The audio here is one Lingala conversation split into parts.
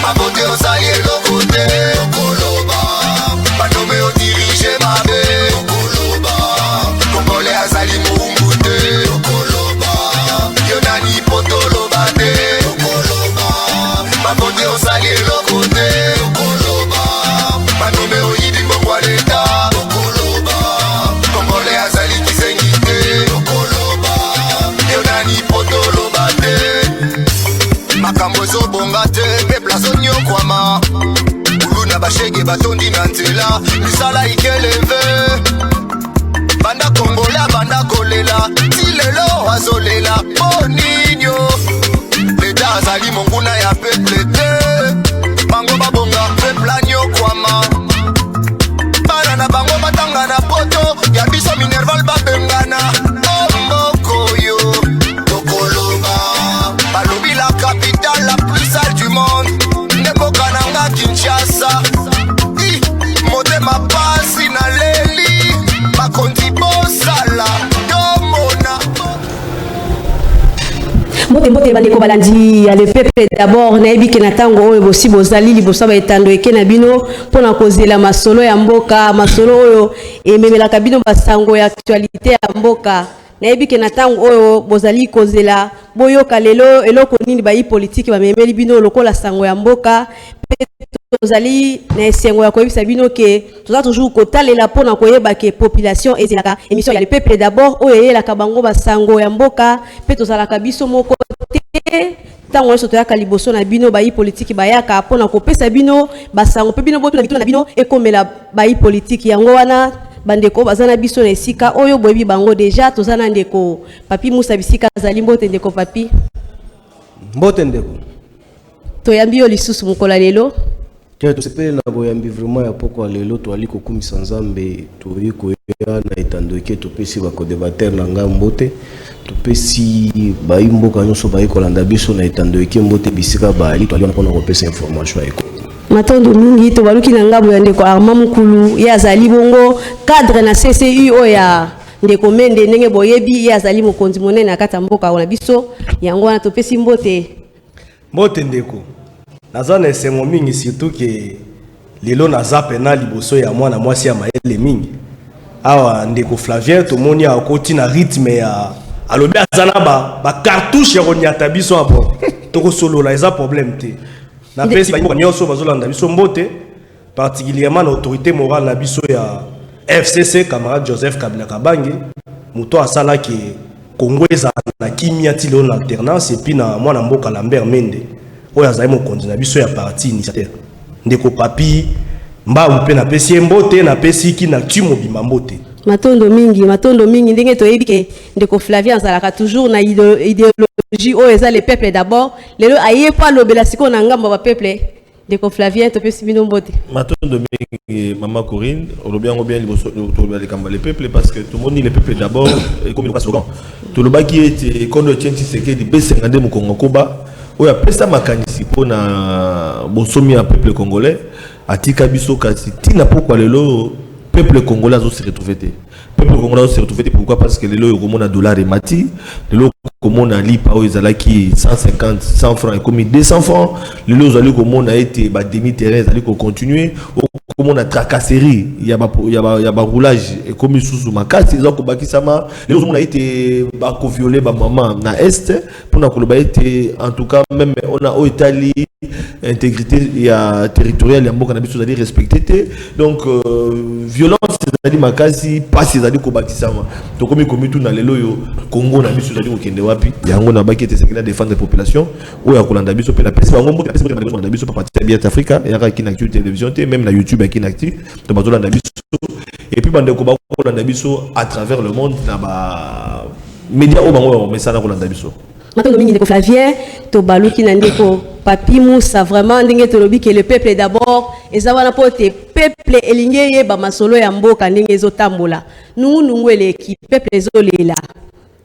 ma beauté au salier le côté Okoloba, banome au dirige ma bé Okoloba, Congolais azali mungute Okoloba, Yonani potoloba de Okoloba, ma beauté au salier le côté Okoloba, banome au yidi mbongwa l'État Okoloba, Congolais azali kisengite Okoloba, Yonani potoloba de makambo ezobonga te pepla zonyokwama ulu na bashege batondi na nzela misala ikeleve banda kongola banda kolela ti lelo azolela boninyo leta azali monguna ya peple te bango babonga pepla nyokwama bana na bango batanga na poto ya biso minerval babengana ombokoyo Okoloba balobi la capitale la plus sale du monde Neboka nanga Kinshasa motema pasi na leli bakondi bosala yomona Mbote bandeko balandi ya le peuple d'abord na yebi ke na tango oyo bosi bozali liboso ba etando eke na bino pona kozela masolo ya mboka masolo oyo ememelaka bino basango ya actualité ya mboka na yebi ke na tango oyo bozali kozela boyoka lelo eloko nini bayi politique bamemeli bino lokola sango ya mboka tozali na esengo ya koyebisa bino ke toza toujours kotalela pona koyeba ke population ezelaka émission ya le peuple d'abord oyo eyelaka bango basango ya mboka pe tozalaka biso moko te tango nyonso toyaka liboso na bino bayi politique bayaka pona kopesa bino basango pe bino botuna bituna na bino ekomela bayi politique yango wana bandeko bazana biso na esika oyo boyebi bango deja tozana ndeko papi Musa bisika azali mbote ndeko papi mbote ndeko toyambi yo lisusu mukola lelo tosepeli na boyambi vraiment ya poko lelo toali kokumisa nzambe toyi koya na etando eke topesi bakodebatere na nga mbote topesi bayi mboka nyonso bayi kolanda biso na etando eke mbote bisika baali toali wana mpona kopesa information ya eko matondo mingi to baluki na ngabo ya ndeko Armand Mukulu ya azali bongo cadre na CCU oya ndeko Mende ndenge boyebi ya azali mokonzi monene na kata mboka wana biso yango wana topesi mbote ndeko naza na esengo mingi surtout ke lelo naza pena liboso ya mwana mwasi ya mayele mingi awa ndeko Flavien tomoni akoti na rythme ya alobi azana ba cartouche ya konyata biso apo tokosolola eza problème te na pesi ba nyonso bazolanda biso mbote particulièrement l'autorité morale na biso ya FCC camarade Joseph Kabila Kabange muto asala ke Congo eza na kimia ti leo na alternance et puis na mwana mboka Lambert Mende oyo azali mokonzi na biso ya parti initiateur ndeko papi mba upe na pesi mbote na pesi ki na tumo bima mbote matondo mingi ndenge toyebi ke ndeko Flavien azalaka toujours na idéologie oyo eza le peuple d'abord lelo aye pa lobela siko na ngambo ba peuple ndeko Flavien topesi bino mbote matondo mingi mama Corinne olobiango bien liboso to le kamba le peuple parce que tout le monde dit le peuple d'abord et comme le slogan tout le baki était kondo tchenti sekedi B52 mukongo koba oya pesa makanisi pona bosomi ya peuple congolais atika biso kasi tina pourquoi lelo peuple congolais a se retrouvé peuple congolais se retrouvé pourquoi parce que lelo komona dollar et mati lelo komona lipa o ezalaki 150 100 francs et comme 200 francs lelo zali komona été ba demi terrain zali ko continuer komona tracasserie ya ba roulage et comme sous makasi za ko bakisama lelo komona été ba ko violer ba maman na est pour na koloba été en tout cas même on a au Italie intégrité ya territoriale ya mboka na biso zali respecté donc violence zali makasi passe zali ko bakisama to komi tout na lelo yo Congo na biso zali ko kende wapi yango na baki te sekela défendre la population ou ya kolanda biso pe na pesi bango mboka pesi na biso pa partir bien Africa ya ka ki na télévision te même na YouTube ki na actif to bazola na biso et puis bande ko ba kolanda biso à travers le monde na ba média o bango message na kolanda biso matondo mingi ndeko Flavien to baluki na ndeko papi Musa vraiment ndenge tolobi ke le peuple d'abord ezawana pote peuple elinge ba masolo ya mboka ndenge ezotambola nungu eleki peuple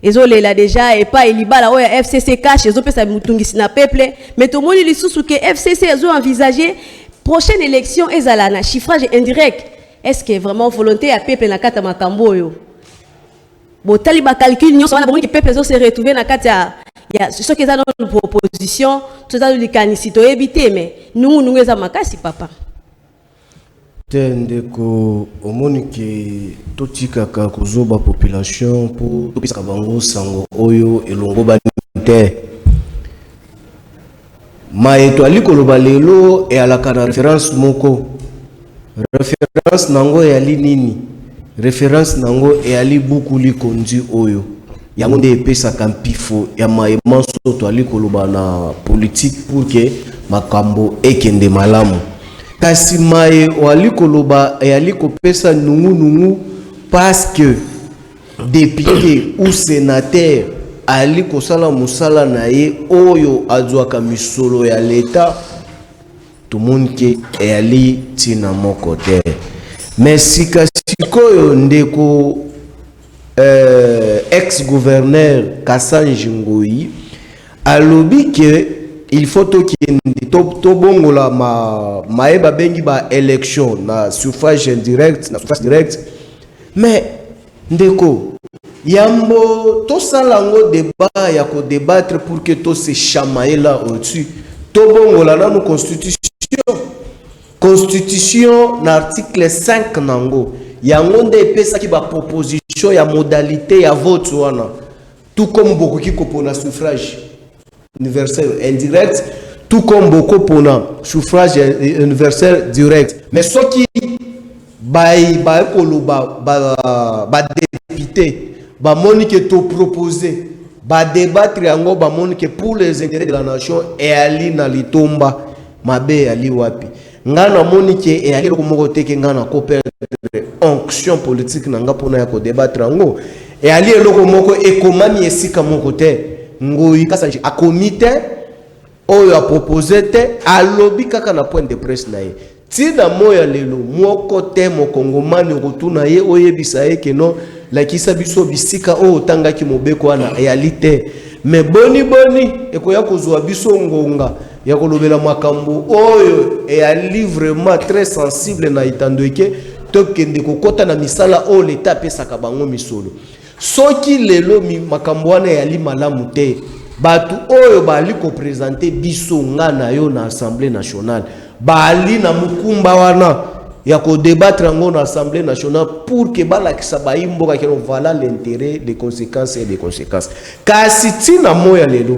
ezolela déjà et pas elibala oya FCC cash ezopesa mutungisi na peuple mais tomoni lisusu ke FCC ezo envisager prochaine élection ezala na chiffrage indirect est-ce que vraiment volonté ya peuple na kata makambo oyo botali ba calcul nyonso wana bomoni ke peuple ezo se retrouver na kata ya ce qui est dans notre proposition tout à l'heure les canicitos éviter mais nungu eza makasi papa. Ndeko omoni ke totikaka kozoba population pour topesa bango sango oyo elongo banite ma étoile koloba lelo e alaka na référence moko référence nango ya linini référence nango e ali buku likondi oyo yango nde epesaka mpifo ya maemanso toali koloba na politique pour que makambo ekende malamu kasi mae wali koloba e ali kopesa nungu parce que député ou sénateur ali kosala musala na ye oyo azwaka misolo ya leta tout monde ke e ali tina moko te mais sikoyo ndeko ex-gouverneur Kassanji Ngoyi alobi ke il faut to bongola maeba bengi ba élection na suffrage indirect na suffrage direct mais ndeko yambo to salango débat ya ko débattre pour que to se chamailler là au-dessus to bongola na constitution na article 5 nango yango nde pesa ki ba proposition ya modalité ya vote wana tout comme beaucoup qui kopona suffrage universel indirect tout comme beaucoup pona suffrage universel direct mais ce qui ba député ba monique to proposer ba débattre yango ba monique pour les intérêts de la nation et ali na litomba mabe ali wapi ngana monique et ali ko moko teke ngana ko perdre onction politique nanga pona ya ko débattre yango et ali eloko moko ekomami esika moko te Ngoyi Kassanji a comité oyo a proposé te alobi kaka na point de presse na ye tina moya lelo moko te mokongomani rotuna ye oyebisa ye ke non la kisa biso bisika o tanga ki mobeko wana réalité mais boni ekoya kozwa biso ngonga ya kolobela makambo oyo et a livrement très sensible na itandoike to kende kokota na misala o l'état pesaka bango misolo soki lelo makambo wana ya li malamu te batu oyo bali ko présenter biso ngana yo na assemblée nationale bali na mukumba wana ya ko débattre ngo na assemblée nationale pour que balakisa baimboka ke voilà l'intérêt les conséquences et des conséquences kasi tina moya lelo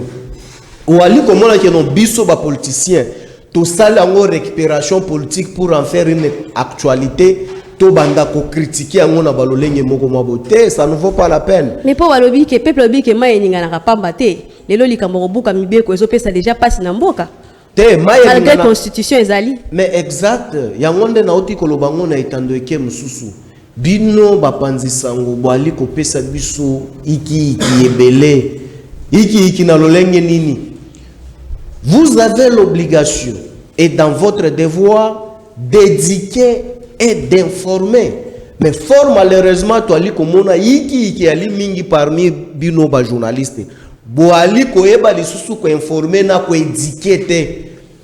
wali ko mona ke no biso ba politicien to sala ngo récupération politique pour en faire une actualité to banda ko critiquer ngo na balolenge moko mabote ça ne vaut pas la peine mais pour walobi ke peuple obi ke mai ninga na pamba te lelo likambo buka mibeko ezo pesa déjà passe na mboka te mai malgré constitution ezali mais exact yango nde na oti koloba ngo na itando eke mususu bino bapanzisango bwali ko pesa biso iki ebele iki na lolenge nini vous avez l'obligation et dans votre devoir d'éduquer et d'informer mais fort malheureusement to ali komona iki ali mingi parmi bino ba journaliste bo ali ko eba lisusu ko informer na ko éduquer te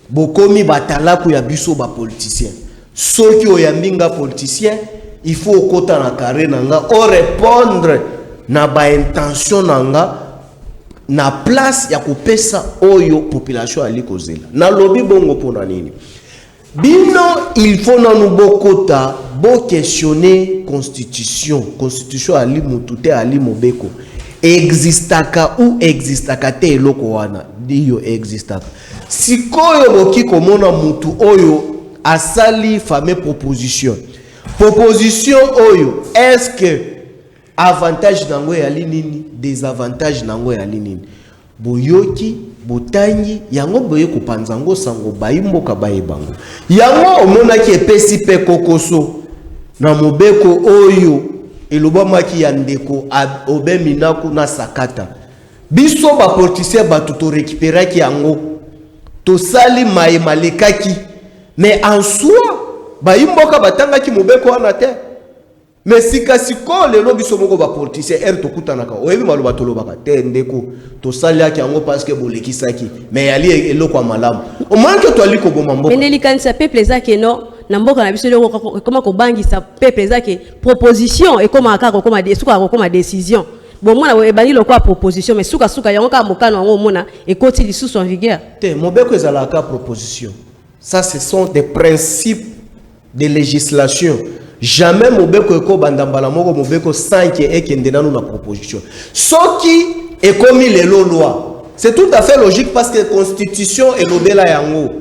bokomi batala ko ya biso ba politicien soki o ya mbinga politicien il faut kota na carré nanga o répondre na ba intention nanga na place ya kopesa oyo population ali kozela na lobi bongo pona nini bino il faut nous bokota bo questionner constitution ali mutute ali mobeko existaka ou existaka te eloko wana dio existaka sikoyo boki komona mutu oyo asali fameux proposition oyo est-ce que avantage nango ya nini désavantage nango ya nini boyoki botangi yango boye kopanzango sango bayimboka bayebango yango omonaki epesi pe kokoso na mobeko oyo elobamaki ya ndeko obeminaku na sakata biso ba politicien batu to récupéraki yango to sali malekaki mais en soi bayimboka batangaki mobeko wana te mais sikasiko lelo biso moko ba politicien to kutanaka oyebi maloba tolobaka te ndeko to saliaki yango parce que bolekisaki mais yali eloko malamu o manque to ali ko boma mboka mais nelikanisa peuple ezake no na mboka na biso loko comment ko bangisa peuple ezake proposition et comment akako koma décision bon mona ebali lokwa proposition mais suka yango ka mokano yango mona ekoti lisusu en vigueur te mobeko ezalaka proposition Ça, ce sont des principes de législation. Jamais mobeko eko bandambala moko mobeko 5 et kendena nous la proposition. Ce qui est commis les loi. C'est tout à fait logique parce que la constitution est l'obéla yango.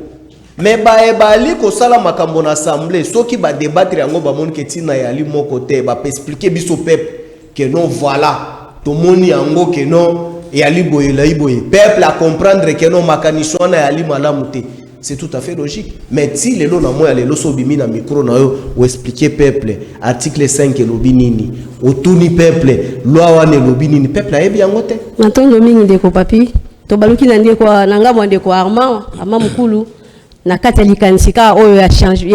Mais baebali ko sala makambo na assemblée, ceux qui va débattre yango ba mon ketina yali mon côté, ba expliquer biso peuple que non voilà, tout moni yango que non yali boye la iboye. Peuple à comprendre que non makanisho na yali malamu te. C'est tout à fait logique. Mais si les lois na les lois sobimi na micro na yo ou expliquer peuple article 5 lobi nini, ou tuni peuple loi wane lobi nini, peuple a bien ngote. Natondo mingi de ko papi, to baluki na ndeko nanga mwande ko arma mukulu na kati ya likanisika oyo ya change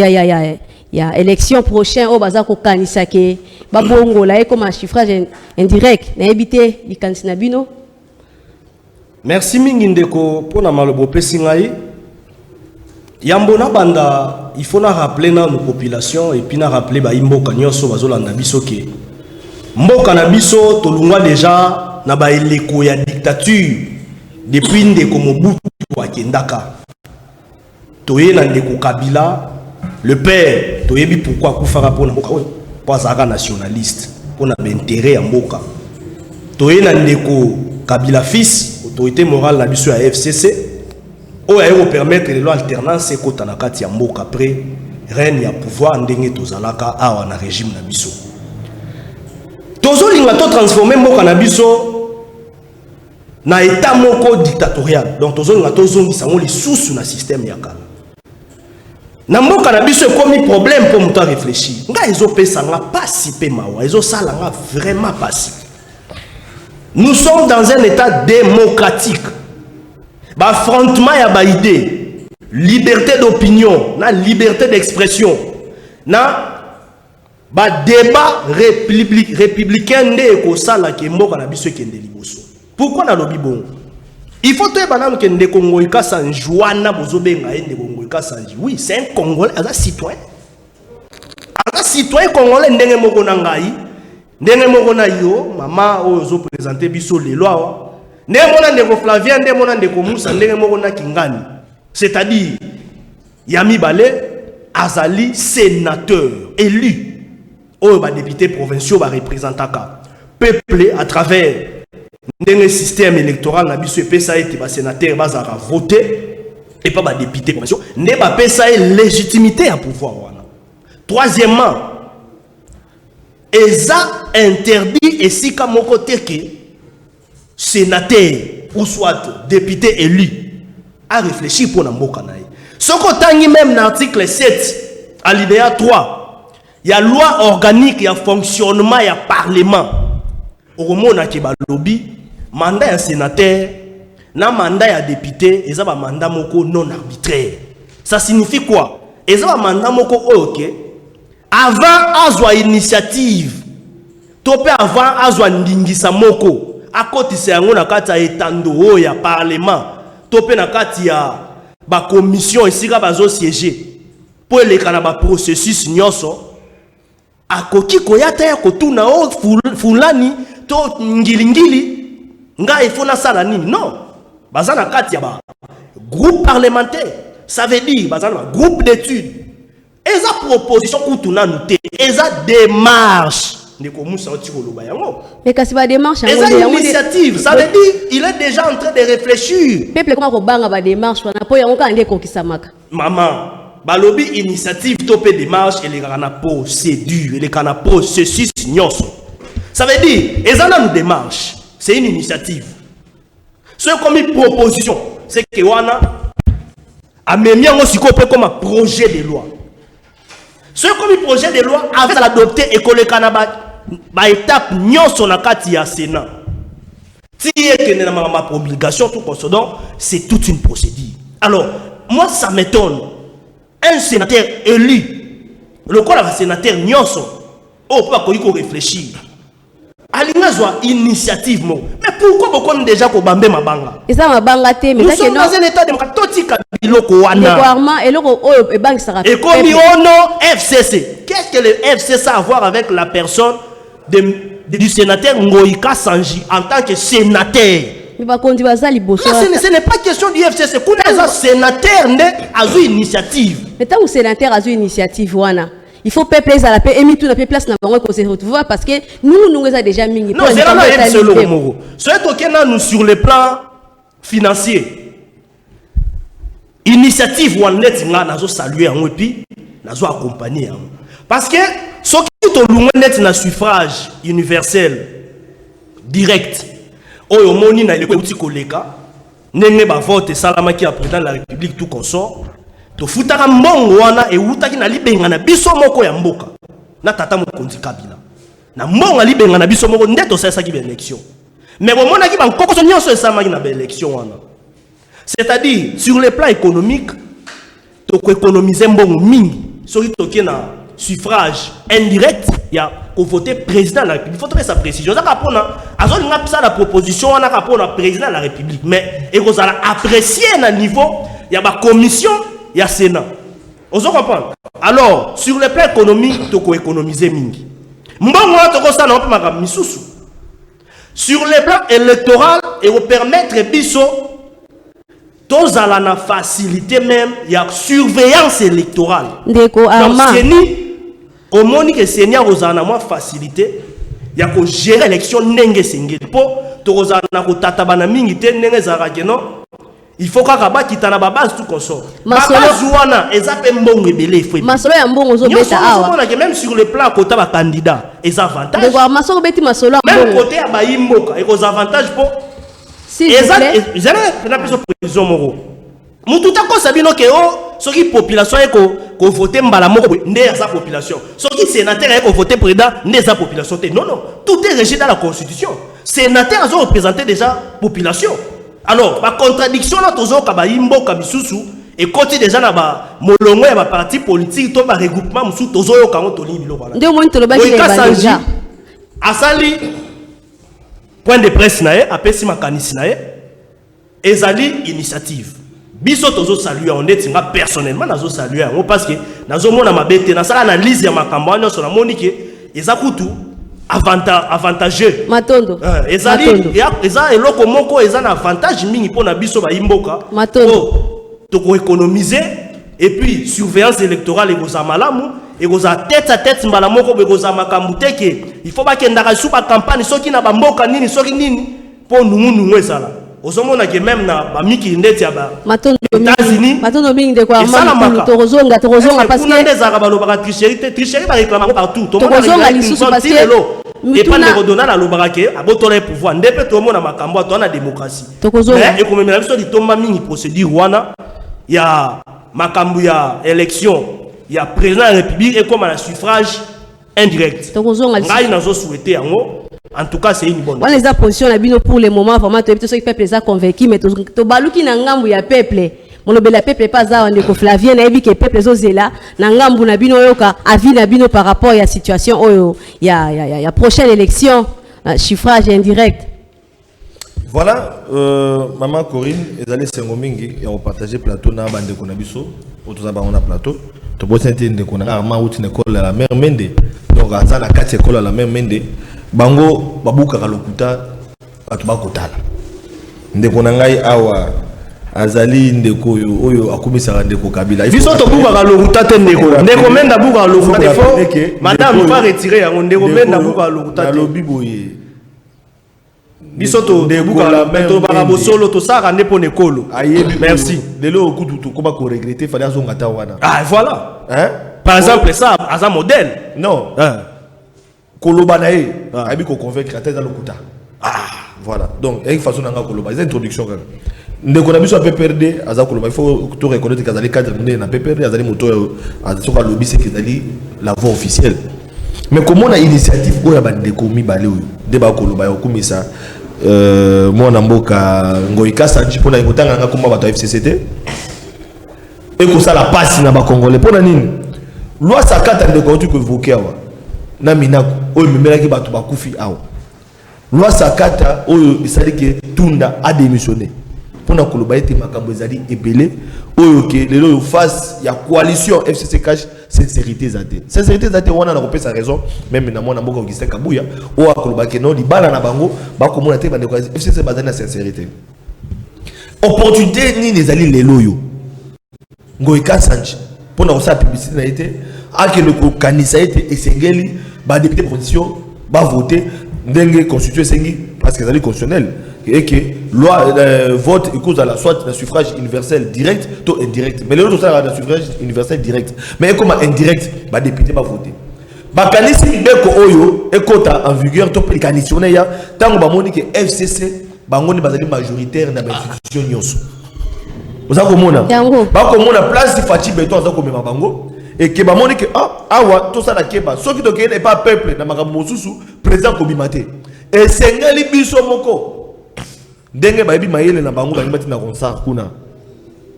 ya élection prochaine o baza ko kanisa ke babongo la comme un chiffrage indirect na ebité likanisi na bino. Merci mingi ndeko pona malobo pesi ngai. Yambona banda, il faut na rappeler na nos populations et puis na rappeler ba imboka nyonso bazolanda biso ke mboka na biso tolungwa déjà na ba eleko ya dictature depuis ndeko Mobutu akendaka. Toye na ndeko Kabila le père toyebi pourquoi kufaka pona mboka oyo po azaka nationaliste pona intérêt ya mboka. Toye na ndeko Kabila fils autorité morale na biso ya FCC o ayo permettre les lois alternance ko tanakati ya mboka après règne ya pouvoir ndenge tozalaka awa na régime na biso. Tozolinga to transformer mboka na biso na état moko dictatorial. Donc tozolinga to zongisa ngo lisusu na système ya kala. Na mboka na biso comme problème pour muta réfléchir. Nga ezo pesa nga pasi pe mawa, ezo sala nga vraiment pasi. Nous sommes dans un état démocratique. Affrontement ya ba idée, liberté d'opinion, na liberté d'expression, na ba débat républicain nde ko sala ke mboka na biso kende liboso. Pourquoi na lobi bon? Il faut te banam ke nde Congo ka sanjwana bozobenga ende Congo ka sanji. Oui, c'est un Congolais, un citoyen. Un citoyen congolais ndenge moko na ngai, ndenge moko na yo, mama ozo présenter biso les lois. C'est-à-dire, Yami Balé, Azali, sénateur, élu, ou député provincial, représentant, peuplé à travers un système électoral, n'a pas ça été sénateur, bazara voté, et pas député provincial, n'est pas ça légitimité à pouvoir. Troisièmement, ESA interdit et si comme côté que sénateur ou soit député élu a réfléchi pour Namboka naï. Ce qu'on tangi même dans l'article 7 alinéa 3, il y a loi organique, il y a fonctionnement, il y a parlement. Au moment où lobby, mandat un sénateur, na mandat un député, et ça va mandat moko non arbitraire. Ça signifie quoi? Et ça va mandat moko ok. Avant azwa initiative, topé avant azwa ndingisa moko. À côté c'est un na kati ya etando ya parlement topé na kati ya ba commission ici ka bazo siéger pour les kana ba processus nyonso akoki koyata ya kotuna o fulani to ngilingili nga ifona sala nini non baza na kati ya ba groupe parlementaire ça veut dire baza na groupe d'études et sa proposition kutuna nouté et sa démarche. Mais quand c'est pas démarche, initiative, ça veut dire il est déjà en train de réfléchir. Peuple comment ko banga ba démarche wana po yango ande ko kisamaka. Maman, balobi initiative topé démarche et les kana procédure, et les kana processus nyonso. Ça veut dire ezana une démarche, c'est une initiative. Ce comme une proposition, c'est que wana amemi yango sikope comme un projet de loi. Ce comme un projet de loi avec l'adopter et que le kanaba ba étape nyonso na kati ya Sénat. Si il y a ma promulgation tout concernant, c'est toute une procédure. Alors, moi ça m'étonne. Un sénateur élu, le quoi la sénateur nyonso, oh pas qu'on réfléchir. Alingazwa initiative mo. Mais pourquoi beaucoup déjà ko bambe mabanga? Et ça mabanga te mais nous sommes dans un état démocratique biloko wana. Et loko oh bank sera. Et comme ono FCC. Qu'est-ce que le FCC a à voir avec la personne du sénateur Ngoïka Sanji en tant que sénateur? Mais par contre, ce n'est pas question du FCC. C'est un sénateur a une initiative. Mais tant que sénateur a une initiative, il faut peuple à la paix et tout la paix place n'a pas se retrouver parce que nous avons déjà mis. Non, c'est là nous sur le plan financier. Initiative ou net nga saluer en puis nazo accompagner parce que ce qui to net na suffrage universel direct oyo moni na le petit koleka nenge ba vote salama ki a président de la République tout consort to futaka mbongo wana e utaki na libenga na biso moko ya mboka na tata mokonzi Kabila na mbongo libenga na biso moko ndeto sasa ki ba élection mais bon mona ki ba kokoso nyonso esama ki na ba élection wana. C'est-à-dire, sur le plan économique, tu peux économiser un bon mingi. Sur le suffrage indirect, il y a voter président de la République. Il faut trouver sa précision. Ça la proposition, on a président de la République. Mais il faut apprécier à niveau, il y a la commission, il y a le Sénat. Vous comprenez? Alors, sur le plan économique, tu peux économiser mingi. Sur le plan électoral, il faut permettre biso tous à la facilité même, il y a surveillance électorale. Donc, au moment que Seigneur vous a moins facilité, il y a que gérer l'élection n'enge sengeli. Pour tous à la tatabana mingi te n'enge zarakeno, il faut qu'à rabat qui t'en a base tout consort. Masoana, et ça fait bon rebelle. Masolo ya mbongo zo beta awa. Même sur le plan côté ba candidat, et ça avantage. De voir masolo beti masolo mbongo. Même côté ba imboka, et aux avantages pour. Et ça, ils allaient faire prison moro. Mututa ko sabino ke o, ce qui population est ko voter mbala moko ndé sa population. Ce qui sénateur est ko voter président ndé sa population. Non non, tout est régi dans la constitution. Sénateur a représenté déjà population. Alors, la contradiction là tozo ka ba imboka bisusu et côté déjà na ba molongo ya ba parti politique to ba regroupement musu tozo yo kango toli biloko là. Ndio moni toloba ki ba déjà. Asali point de presse nae apesi makanisi nae ezali initiative biso tozo saluer on est nga personnellement nazo saluer parce que nazo mona mabete na sala analyse ya makambo nyonso na moni ke eza kutu avantageux matondo ezali eza eloko moko eza na avantage mingi pona biso ba imboka matondo to ko économiser et puis surveillance électorale egoza malamu egoza tête à tête mbala moko begoza makambu teke il faut ba kendaka sous ba campagne soki na ba mboka nini soki nini po nungu ezala ozomona ke même na ba miki ndeti ya ba États-Unis matondo mingi de kwa mama tozonga parce que ndeza ba lobaka tricherie ba réclame partout to mona lisusu parce que et pas de redonner la lobaka ke abotola pouvoir ndepe to mona makambo to na démocratie mais ekomemela biso litomba mingi procédure wana ya makambu ya élection il y a président de la République et comme un suffrage indirect. En tout cas, c'est une bonne. On les a positionnés pour le moment vraiment tout ce peuple les a convaincus mais to baluki na ngambu ya peuple. Mon obéla peuple pas za on ko Flavien na ebi que peuple zozela na ngambu na bino yoka avis na bino par rapport à la situation oyo ya prochaine élection suffrage indirect. Voilà, maman Corinne, ils allaient se mingi et on partageait plateau na bande konabiso, autour on a plateau. Tu peux sentir qu'on a armé une école à la mer Mende, donc à la 4 écoles à la mer Mende, bango babuka kalokuta atubakotala. Ndeko nangai awa azali ndeko oyo akumisa ndeko Kabila. Biso to buka kalokuta te ndeko menda buka kalokuta defo. Madame pas retirer yango ndeko menda buka kalokuta te. Lobi boye. Bisoto de bukala meto barabo solo to sara ne pone kolo. Merci. Delo okutu to koba ko regretter fallait azonga ta wana. Ah voilà. Hein? Par exemple ça as un modèle. Non. Koloba nae abi ko convaincre ata dans lokuta. Ah voilà. Donc une façon nanga koloba, c'est introduction quand. Ndeko na biso a PPRD aza koloba, il faut tout reconnaître que azali cadre na PPRD azali moto azoka lobby c'est que azali la voix officielle. Mais comment on a initiative oya ba ndeko mibale oyo débat koloba yo kumisa moi mboka ngoika sanji pona ngotanga nga komba bato FCCT et ko ça la passe na ba congolais pona nini loi sakata ndeko tu ko évoquer awa na minako oyo memela ki bato bakufi awa loi sakata oyo isali ke tunda a démissionné pour na koloba ete makambo ezali ebele oyo ke lelo face ya coalition FCC cash sincérité zate wana na kopesa raison même na mona mboka Augustin Kabuya o akoloba ke non libala na bango ba komona te bande FCC bazali na sincérité opportunité ni ezali lelo yo ngoika sanji pour na osa publicité na été ake le kanisa été esengeli ba député position ba voter ndenge constitué sengi parce que ezali constitutionnel et que loi vote cause à la soit le suffrage universel direct ou indirect mais l'autre ça le suffrage universel direct mais comme indirect ba député ba voter ba kanisi beko oyo ekota en vigueur to précanissionné ya tango ba moni que FCC bango ni bazali majoritaire na ba institution nyonso oza komona ba komona place de Fati Beto aza komema bango et que ba moni que awa to ça la keba soki to kene pas peuple na makambo mosusu président kobimate et sengeli biso moko ndenge ba yebi mayele na bango ba na concert kuna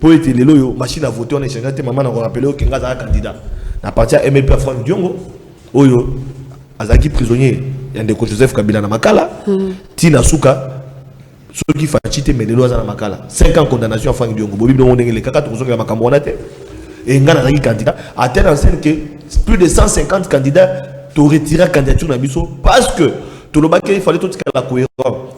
po ete lelo yo machine à voter on échange te maman na ko rappeler o kenga za candidat na partir MLP Franck Diongo oyo azaki prisonnier ya ndeko Joseph Kabila na makala tina suka soki Fati te melelo za na makala 5 ans condamnation à Franck Diongo bobi ndongo ndenge le kaka to zonga makambo wana te et ngana azaki candidat à tel enseigne que plus de 150 candidats to retirer candidature na biso parce que tout le il fallait tout la cohérence.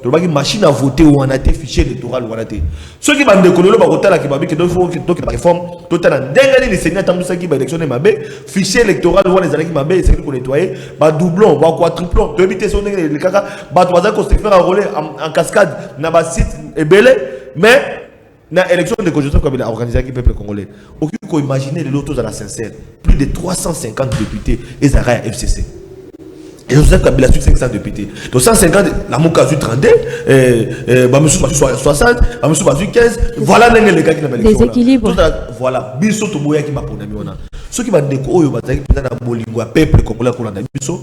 Tout le machine à voter ou on a été fichier électoral ou on a été. Ceux qui vont décoller le barotin là qui va dire que faut que la réforme totalement dernier les seigneurs tant ça qui va électionner ma bé fichier électoral ou on les années qui m'a bé c'est qu'on nettoyer ba doublon ba quadruplon de éviter son les caca ba trois ans qu'on se faire enrôler en cascade na ba site et belé mais na élection de Joseph Kabila organisé avec le peuple congolais aucune qu'on imaginer les lotos à la sincère plus de 350 députés et ça à FCC. Et Joseph Kabila sur 500 députés. Donc 150, la Mouka sur 32, Bamusou sur 60, Bamusou sur 15. Voilà les gars qui n'ont pas l'élection. Déséquilibre. Voilà. Biso Tomoya qui m'a pour Namiona. Ceux qui vont découvrir, ils vont dire que le peuple congolais qu'on a biso.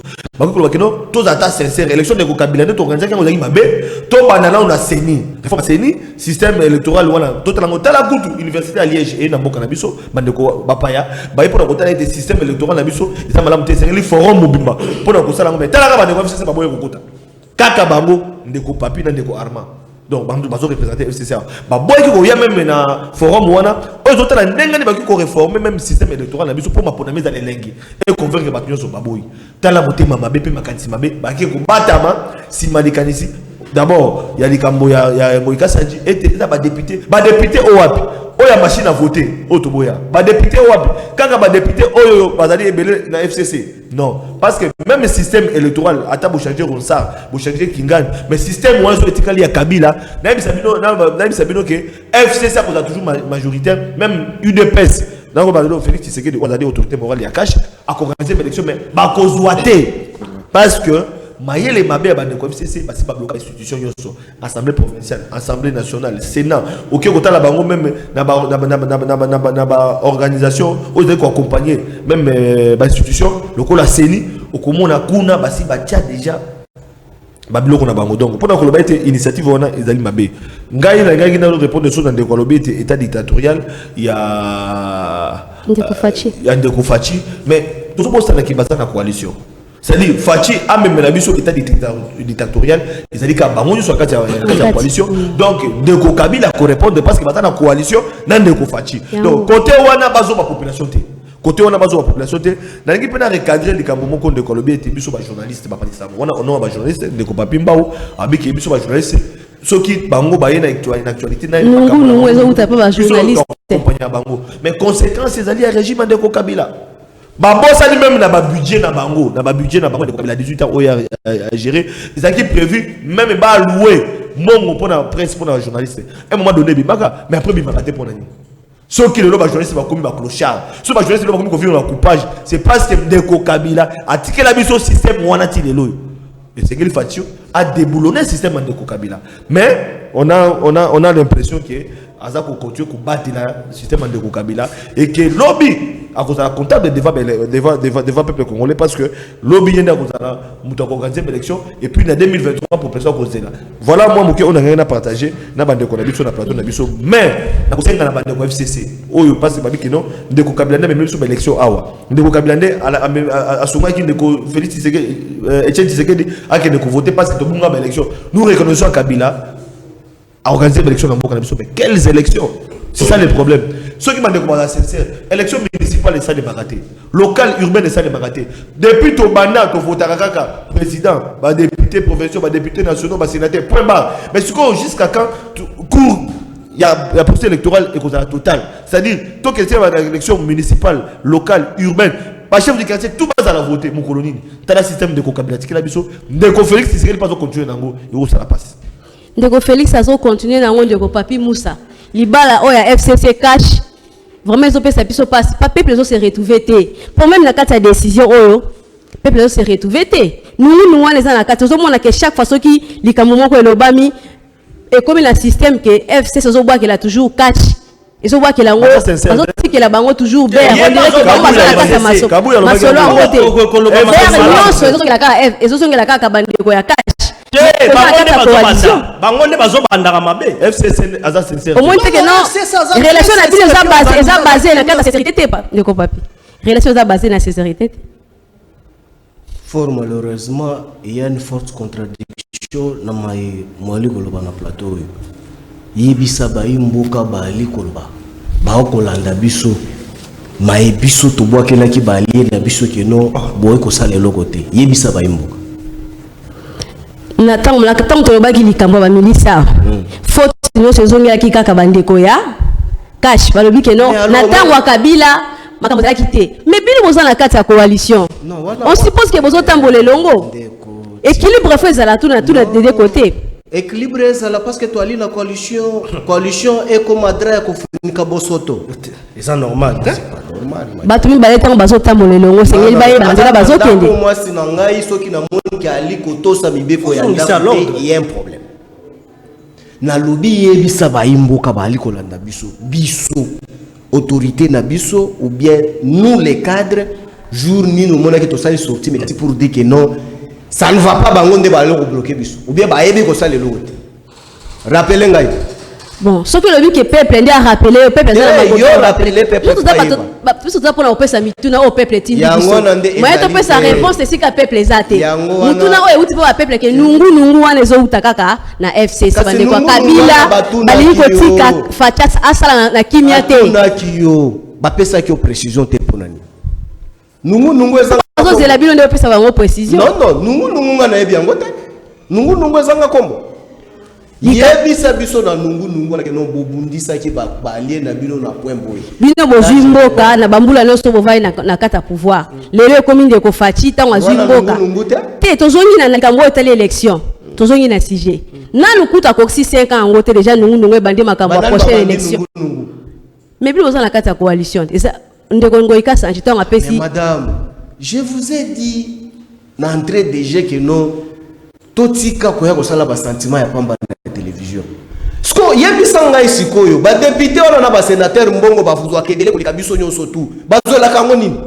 Tous à ta sincère, élection de Kabila, nous organisons qu'on a dit Mabé, tout banana on a séni. Réforme séni, système électoral, voilà. Tout à la goutte, université à Liège et Nambo Canabiso, Bandeko Bapaya, Baye pour la côté des systèmes électoraux Nabiso, ils ont malam testé le forum Mobimba. Pour la côté mais tala ba ndeko FCC ba boye kokota kaka bango ndeko papi na ndeko arma donc bango bazo représenter FCC ba boye ko ya même na forum wana ozo tala ndenga ni ba ko réformer même système électoral na biso pour ma pona meza elengi et convaincre ba nyonso ba boye tala motema mabe pe makanisi mabe ba ke ko batama si malikanisi d'abord il y a likambo ya Ngoika Sanji et ba député owapi oya machine à voter otoboya ba député owapi kanga ba député oyo bazali ebele na FCC non parce que même le système électoral ata bo changer Ronsard bo changer Kingani mais système wanzo etikali ya Kabila na bisabino que FCC a toujours majoritaire même UDPS na ko bazalo Félix Tshisekedi on a dit autorité morale ya cash a organiser l'élection mais ba kozouaté parce que Mayele Mabé Bandeko FCC basi ba bloquer institution yoso assemblée provinciale assemblée nationale sénat OK kota la bango même na ba organisation aux ko accompagner même ba institution lokola CENI okomona kuna basi ba tia déjà ba biloko na bango donc pendant que le été initiative on a ezali Mabé ngai na répondre sur dans ndeko lobi état dictatorial il y a Ndeko Fachi mais tout le monde ça qui base na coalition. C'est-à-dire, Fachi a même la mission état dictatorial, c'est-à-dire qu'il y a une coalition. Donc, Ndeko Kabila correspond parce qu'il y a une coalition dans Ndeko Fachi. Donc, côté où on a besoin de la population, côté où on a besoin de la population, dans l'équipe, on a recadré les Camerounais de Colombie et des journalistes. On a des journalistes, Ndeko Papimbao, avec des journalistes. Ceux qui bango ba une actualité na mais conséquence c'est ali régime de Kabila. Bah ça lui-même n'a pas budget na bango de Kabila 18 ans à gérer ils ont prévu même pas louer mongo pour la presse pour les journalistes à un moment donné bimaka mais après bimaka te pour nani ceux qui le journaliste va commis ba clochard ceux ba journaliste va commis confier dans coupage c'est parce que Ndeko Kabila a tiqué la mission système wana ti lelo et c'est qu'il Fachi a déboulonné le système Ndeko Kabila mais on a l'impression que Azako continue à battre le système Ndeko Kabila et que lobby à cause de la comptable devant peuple congolais parce que lobby est à cause de la organiser l'élection et puis en 2023 pour personne à cause de là voilà moi on a rien à partager na bande ko na biso na plateau na biso mais na ko senga na bande ko FCC oyo parce que babiki non Ndeko Kabila même sur l'élection awa Ndeko Kabila a souma ki Ndeko Félix Tshisekedi Etienne Tshisekedi a que Ndeko voter parce que to bunga ba élection nous reconnaissons Kabila à organiser l'élection dans le mais quelles élections? C'est ça le problème. Ceux qui m'ont demandé sincère, élection municipale et ça n'est pas raté. Local, urbaine et ça n'est pas raté. Depuis ton mandat, ton vote président, député provincial, député national, sénateur, point barre. Mais jusqu'à quand court il y a la procédure électorale et qu'on a total. C'est-à-dire, tant que c'est une élection municipale, locale, urbaine, par chef de quartier, tout va à la voter, mon colonie. Tu as un système de co-cabinet qui est là-bas. Ndeko Félix, si pas continuer dans le ça la passe. Ndeko Félix, ça va continuer dans le Papi Moussa. Libala, oh, ya FCC cash. Vraiment, ils ont fait ça, puis passe. Pas peuple, ils ont se retrouvé. Pour même la carte de décision, oh, peuple, ils ont se retrouvé. Nous, les gens, la carte, ils ont que chaque fois qui, les camomans, que l'obami, et comme il a un système que FCC, ils ont voit qu'il a toujours catch. Ils ont voit qu'il a un que la bango toujours vert. On dirait que Kabou la carte à Masolo en côté. Vert, ils ont que la carte à Bandeko, ya catch. Bango ne bazo bandaka mabe. FCC aza sincère. Au moins que non. Relation na bino eza basée na carte de sincérité pas. Ndeko Papi. Relation eza basée na sincérité. Fort malheureusement, il y a une forte contradiction dans moi koloba na plateau. Yebisa ba imboka ba ali koloba. Ba kolanda biso. Mai biso to boakela ki ba ali na biso ke no boy ko sala lokote. Yebisa ba imboka. Natang mulaka tant to baki likambo ba milisa. Faute no sezongi ki kaka bandeko ya. Cash balobi ke no natang wa Kabila makambo za kité. Mais bino boza na kati ya coalition. On suppose que bozo tambole longo. Équilibre fait ça la tout na des deux côtés. Équilibre ça là parce que toi ali na coalition est comme adra ko funika bosoto. C'est normal. Batumi baleta bazo tambole longo sengeli baye banzela bazo kende. Moi si na ngai soki na moni ka ali ko tosa mibeko ya ndako il y a un problème. Na lobi yebisa ba imboka ba ali ko landa biso autorité na biso ou bien nous les cadres jour ni nous mona ki to sali sorti mais pour dire que non ça ne va pas bango nde ba le bloquer biso ou bien ba yebi ko sali l'autre. Rappelez ngai. Bon, ce que le but que peuple a rappelé, le peuple a rappelé peuple. Tout ça pour la sa mituna au peuple tindi. Moi to pesa réponse c'est si ka peuple ezate. Mituna o uti pa peuple ke nungu wana zo utakaka na FCC bande kwa Kabila bali ko tika fachas asala na kimia te. Na kiyo ba pesa ki précision te ponani. Nungu ezanga. Zo zela bino nde pesa bango précision. Non, nungu ngana yebi yango te. Nungu ezanga kombo. Yebisa biso na nungu na keno bobundisa ki ba alien na bino na point boy. Bino bozimboka na bambula nyonso bovai na kata pouvoir. Lelo komi ndeko fachi tango azimboka. Te tozongi na kambo etali élection. Tozongi na sujet. Na lukuta ko 5 ans ngote déjà nungu ebandi makambo a prochaine élection. Mais bino na kata coalition. Eza ndeko ngoika sanji tango apesi. Madame, je vous ai dit d'entrée déjà que non totika ko ya ko sala ba sentiment ya pamba na télévision. Sko yebisa ngai sikoyo ba député wana na ba sénateur mbongo ba fuzwa kedele kolika biso nyonso tout. Bazola kango nini?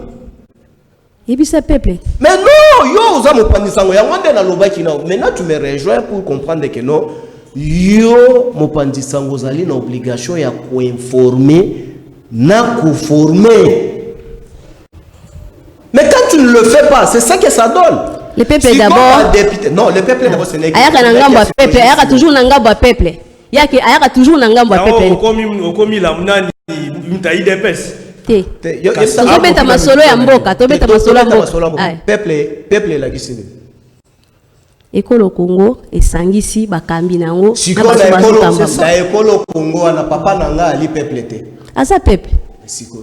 Yebisa peuple. Mais non, yo za mopandisango ya ngonde na lobaki na. Maintenant tu me rejoins pour comprendre que non yo mopandisango zali na obligation ya ko informer na ko former. Mais quand tu ne le fais pas, c'est ça que ça donne. Le peuple si d'abord. Non, le peuple d'abord, c'est négatif. Ayaka nangamba peuple, ayaka toujours nangamba peuple. Ayaka toujours nangamba peuple. Okomi la mnani mtaide pes. To beta masolo ya mboka, to beta masolo ya mboka. Peuple la kisini. Ekolo Congo esangisi bakambi nango. Siko na ekolo Congo na papa nanga ali peuple te. Asa peuple. Siko.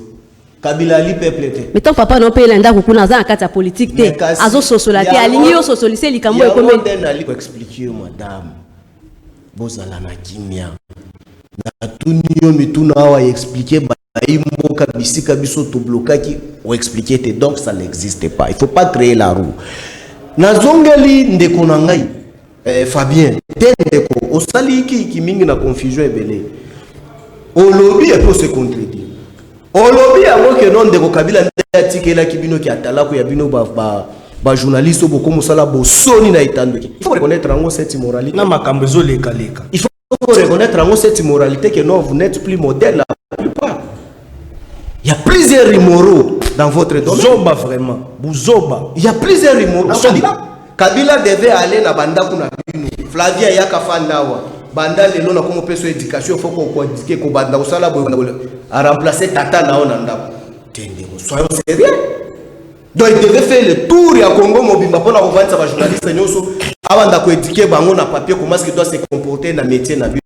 Kabila li peuple te. Mais ton papa non paye l'enda ko kuna za kata politique te. Azo sosolate alingi yo sosolise likambo e comme ndali ko expliquer madame. Bozala na kimia. Na tunio mituna wa expliquer ba imboka bisika biso to blokaki o expliquer te donc ça n'existe pas. Il faut pas créer la roue. Na zongeli ndeko na ngai Fabien tendeko osali ki mingi na confusion ebele. O lobby peut se contredire. Olobi yango ke non ndeko Kabila ndatikela kibino ki atalako ya bino ba journaliste boko musala bo soni na itandoki. Il faut reconnaître yango cette immoralité. Na makambo zo leka. Il faut reconnaître yango cette immoralité que non vous n'êtes plus modèle la plupart. Il y a plusieurs immoraux dans votre domaine. Zoba vraiment. Buzoba. Il y a plusieurs immoraux. Kabila devait aller na bandaku na bino. Flavia yaka fandawa. banda lelo na komo peso éducation faut qu'on indique ko banda osala boy a remplacer tata na onanda tende soyons sérieux. Donc il devait faire le tour à Congo mobimba pour la revendre sa journaliste nyoso avant d'éduquer bango na papier comment est-ce qu'il doit se comporter dans métier na vie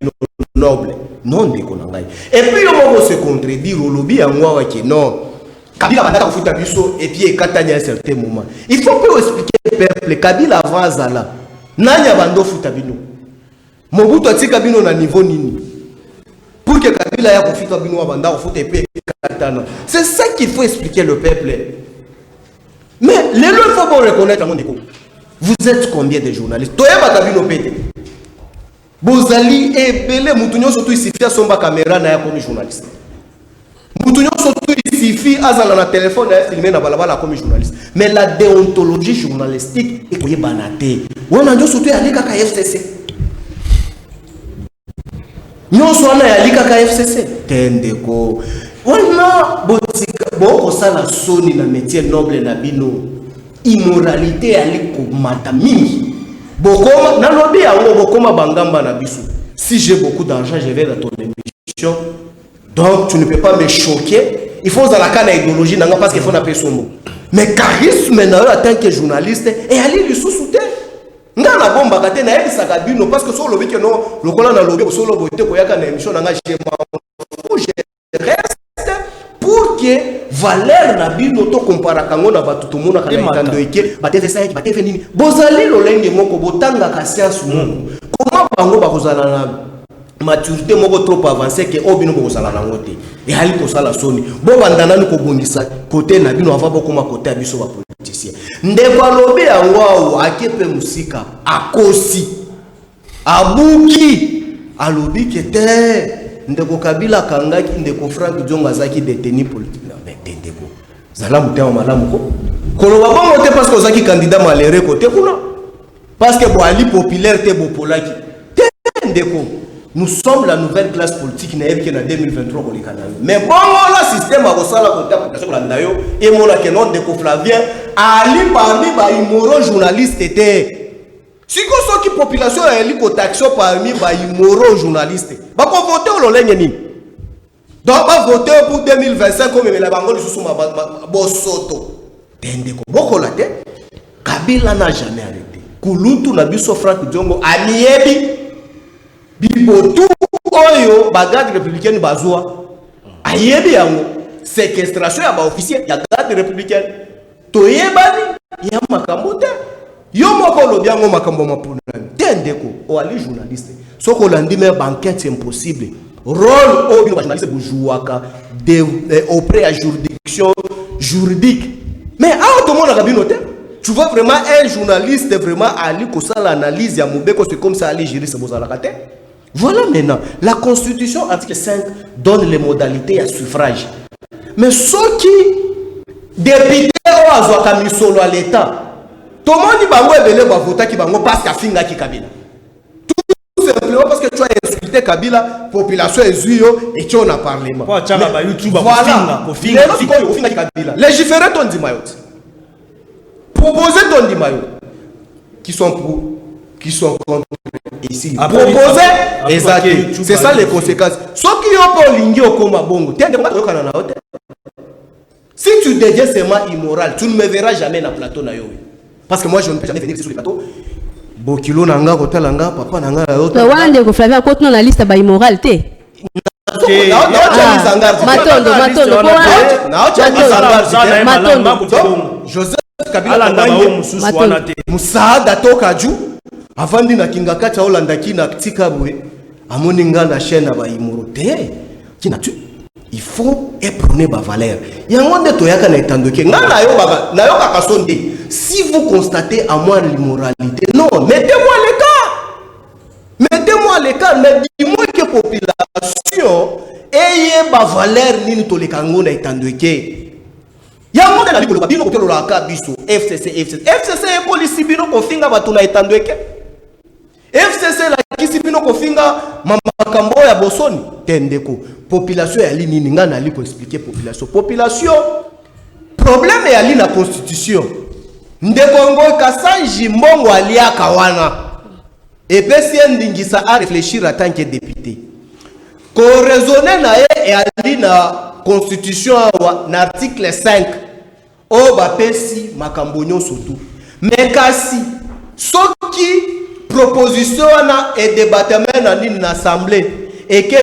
noble non ndeko na ngai. Et puis on va se contredire au lobby en moi que non Kabila va ta futa biso et puis katanya à un certain moment. Il faut que expliquer le peuple Kabila avant zala. Nanya bando futa bino. Mobutu atika bino na niveau nini. Pour que Kabila ya kufika bino banda futa et puis katana. C'est ça qu'il faut expliquer le peuple. Mais les lois, il faut bien reconnaître, vous êtes combien de journalistes? Toye bakabino pete. Bozali et belé moutunyo surtout ici fait son caméra na comme journaliste. Moutunyo surtout ici fait azala na téléphone na filmer na balabala comme journaliste. Mais la déontologie journalistique est koye banate. Wona ndio surtout alika ka FCC. Nyo swana alika ka FCC. Tendeko. Wona botika boko sala soni na métier noble na bino immoralité aliko mata mingi bokoma na lobi yango bokoma bangamba na biso. Si j'ai beaucoup d'argent je vais dans ton émission donc tu ne peux pas me choquer. Il faut dans la kana idéologie nanga parce qu'il faut na pesomo mais charisme na en tant que journaliste et aller lui sous-souter nga na bomba kate na ebisa ka bino parce que so lobi que non lokola na lobi so lobo te ko yaka na émission nanga je reste pour que valeur na bino to compara kango na batu to mona kana itando eke bateve 5 bateve nini bozali lolenge moko botanga ka science moko comment bango bakozala na maturité moko trop avancé que obino bokozala na ngote et hali ko sala soni bo bandana ni ko bongisa côté na bino ava bokoma côté ya biso ba politicien ndeko alobe yango akepe musika akosi abuki alobi kete ndeko Kabila kangaki ndeko Frank Dionga zaki détenu politique na ndeko zala mutema malamu ko koloba bongo te parce que ozaki candidat malheureux côté kuna parce que boali populaire te bopolaki te ndeko nous sommes la nouvelle classe politique na ebike na 2023 ko likana mais bongo la système a kosala côté population la ndayo et mona que non ndeko Flavien ali parmi ba immoraux journaliste te. Si vous avez une population qui est taxée parmi les immoraux journalistes, vous pouvez voter au Lolengeni. Donc, vous voter pour 2025 comme la Bango sous Bosoto. Kabila n'a jamais arrêté. Kulutu na biso Frank Diongo Amiebi Bibotu Oyo Bagade républicaine Bazoua. Ayebi yango séquestration ya ba officier ya garde républicaine. Toyebani ya makambote. Yo moko lo biango makambo mapuna tendeko o ali journaliste soko landi me banquette c'est impossible rôle au bio journaliste bujouaka auprès à juridiction juridique mais à tout monde rabino te tu vois vraiment un journaliste vraiment ali ko sala analyse ya mobeko c'est comme ça ali gérer ce bozala kate. Voilà maintenant la constitution article 5 donne les modalités à suffrage mais ceux qui député ou azwaka misolo à l'état tout le monde dit bango ebele ba vota ki bango parce qu'afinga ki Kabila. Tout simplement parce que tu as insulté Kabila, population ezuyo et tu en as parlé. Voilà. Légiférer ton dit mayotte. Proposer ton dit mayotte. Qui sont pour, qui sont contre ici. Proposer exact. C'est ça les conséquences. Ceux qui ont pas lingi au coma bongo. Si tu deviens seulement immoral, tu ne me verras jamais dans le plateau na yo. Parce que moi je ne peux jamais venir sur le plateau. Bokilo nanga kotalanga papa nanga l'autre. Wande ko Flavien côté dans la liste ba immoralité. Joseph Kabila Musaada Tokaju avandi na kingaka cha Holanda kina tikabwe amoninga na chaîne ba immoralité. Kina tu il faut éprouver ma valeur. Il y a un monde de yaka na etandoke. Ngana yo baba, na yo kaka sonde. Si vous constatez à moi l'immoralité, non, mettez-moi à l'écart. Mettez-moi à l'écart, mais dis-moi que population eye ba valeur nini to le kango na etandoke. Il y a un monde na likolo babino ko telo la ka biso FCC e police bino ko finga batu na etandoke. FCC la kisi bino ko finga makambo ya bosoni tendeko. Population ya li nini nga na li ko expliquer population problème ya li na la constitution. Ndeko ngo Kasanji Mbongo aliaka wana. Problème ya li na constitution. Ndeko ngo Kasanji Mbongo aliaka wana. Problème ya li na constitution. Ndeko ngo Kasanji Mbongo aliaka wana. Problème ya li na constitution. Ndeko ngo Kasanji Mbongo aliaka wana. Problème ya li na constitution. Ndeko ngo Kasanji Mbongo aliaka wana. Ndeko ngo Kasanji Mbongo aliaka wana. Et puis si Ndingisa a réfléchir en tant que député. Qu'on raisonne na et ali na constitution na article 5. O ba pesi makambonyo surtout. Mais kasi soki proposition na et débattement na nini na assemblée et que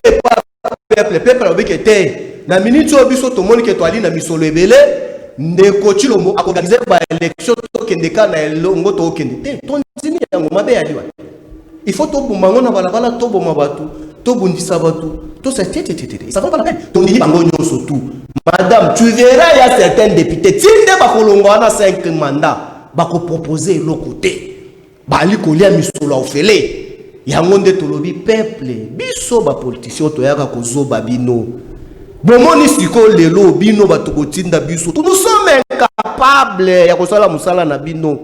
peuple avec était na minute obiso to moni que to ali na misolo ebele ndeko chilombo a organiser ba élection to kendeka na elongo to kende te tonzini yango mabe ya liwa. Il faut tout bomango na balabala to boma batu to bundisa batu to ça ça va pas la peine to ndi bango nyonso tout. Madame, tu verras, il y a certains députés, tinde bakolongo na 5 mandats, bako proposer le côté. Bali kolia misolo ofele. Yangonde tolobi peuple, biso ba politicien to yaka kozo babino. Bomoni siko lelo bino batukotinda biso. Nous sommes incapables ya kosala musala na bino.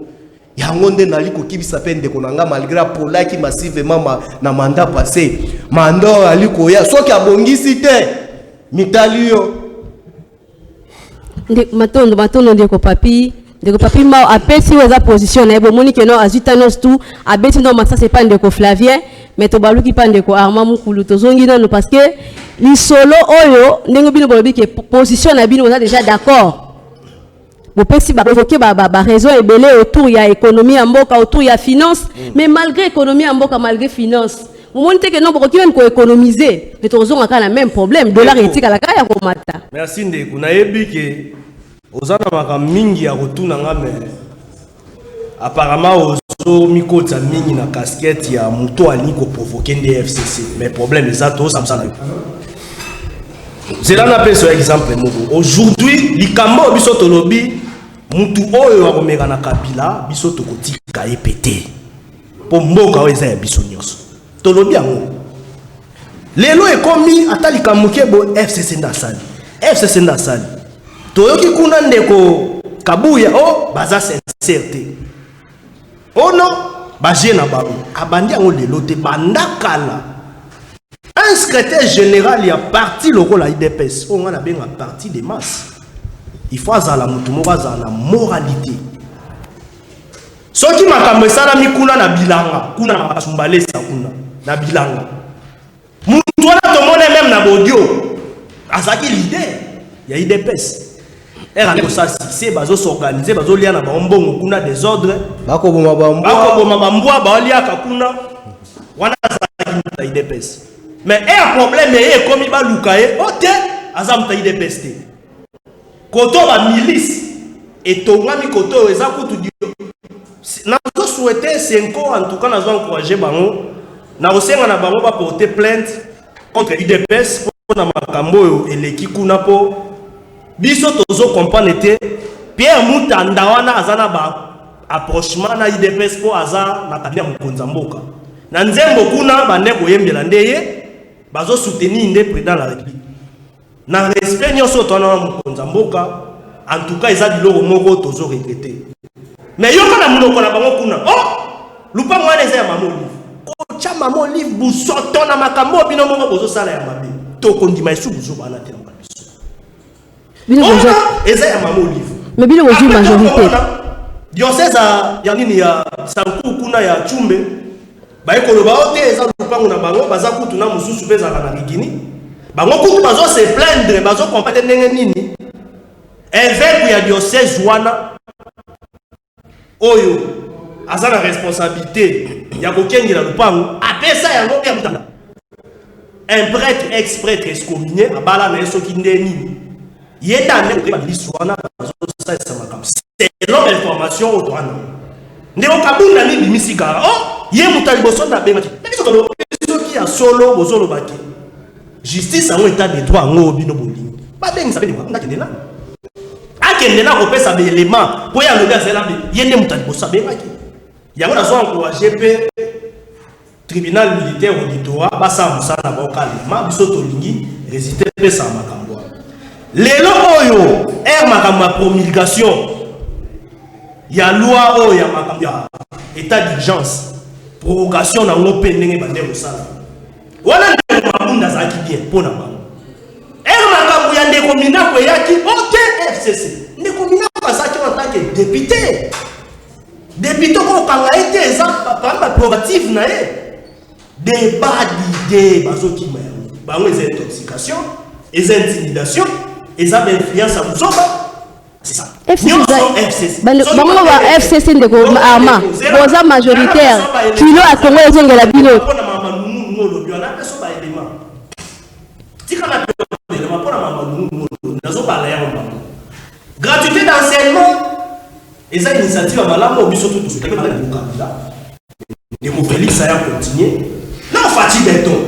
Yangonde nali ko kibisa pende konanga malgré polaki massivement na mandat passé. Mandat ali koya soki abongisi te. Mitalio matondo ndeko papi ma apesi weza position na ebo moni que non azutanos tout abeti non masa c'est pas ndeko Flavien mais to baluki pa ndeko Armand Mukulu tozongi non parce que li solo oyo ndenge bino bolobi que position na bino on déjà d'accord bo pesi ba évoquer ba raison ebele autour ya économie en mboka autour ya finance mais malgré économie en mboka malgré finance vous montrez que non pour même ko économiser mais tozonga ka la même problème dollar éthique à la kaya ko mata. Merci ndeko na yebi que ozana maka mingi ya rotuna ngame apparemment ozo mikota mingi na casquette ya muto ali ko provoquer ndFCC mais problème exacto ça msana c'est là na peso exemple moko aujourd'hui likambo biso tolobi mutu oyo akomeka na Kabila biso tokotika epete po mboka oyo eza ya biso nyonso tolobi yango lelo ekomi ata likamuke bo FCC ndasali toyoki kuna ndeko Kabuya o baza sincérité oh non baje na babo abandi yango lelo te bandakala un secrétaire général ya parti lokola IDPS on a benga parti des masses il faut azala mutu moko azala moralité soki makambo esalami kuna na bilanga kuna na basumbalesa kuna na bilanga mutu wana tomone même na bodio azaki l'idée ya IDPS era ko ça c'est bazo s'organiser bazo lia na bombongo kuna désordre bako boma bambwa ba lia ka kuna wana azaki na IDPS mais un problème est comme il va lukaye ote azam ta IDPS te koto ba milice et tongami koto eza kutu dio na zo souhaiter 5 ans en tout cas na zo encourager bango na osenga na bango ba porter plainte contre IDPS pour na makambo eleki kuna po biso tozo comprendre te Pierre Mutanda wana azana ba approchement na IDPS po aza na tabia mokonza mboka na nzembo kuna bande koyembela ndeye bazo soutenir nde président la République na respect nyonso to na mokonza mboka en tout cas eza biloko moko tozo regretter mais yo kana munoko na bango kuna oh lupa mwana eza ya mamoli ko cha mamoli busoto na makambo bino moko bozo sala ya mabe to kondima isu buzo bana te na biso bino bozo eza ya mamoli mais bino bozo majorité diocèse ya nini ya Sanku kuna ya Chumbe ba ekoloba ote eza lupango na bango baza kutu na mususu peza na rigini bango kutu bazo se plaindre bazo compter ndenge nini évêque ya diocèse wana oyo azana responsabilité ya kokengela lupango apesa yango ya mutanda un prêtre ex-prêtre excommunié abala na yeso kinde nini yenda ne ko ba liswana bazo sa makambo selon l'information au droit ndeko kabunda ni bimisika oh ye mutali boso na benga biso to qui a solo bozolo baki justice en état de droit ngo bino bolingi ba benga sabe ni ngakende na akende na kopesa be élément po ya lobi azela be yende mutali boso benga ki yango na zo encourager pe tribunal militaire auditoire basa musana ba okalema biso to lingi résister pe sa makambo lelo oyo makambo ya promulgation ya loi o ya makambo ya état d'urgence prorogation na ngope ndenge bande kosala wana ndeko mabunda zaki bien pona bango makambo ya ndeko minako yaki ote FCC ndeko minako azaki en tant que député ko kanga ete eza pamba prorogative tentative na débat d'idées bazokima bango les intoxication les intimidations les influence à vous c'est ça FCC bango ba FCC ndeko arma boza majoritaire kilo a Congo ezongela bino pona mama nunu lobi on a so ba élément tika na élément pona mama nunu nazo parler ya mama gratuité d'enseignement et ça initiative malamu obiso tout ce que na le candidat de mon Félix ça a continuer non fatigue béton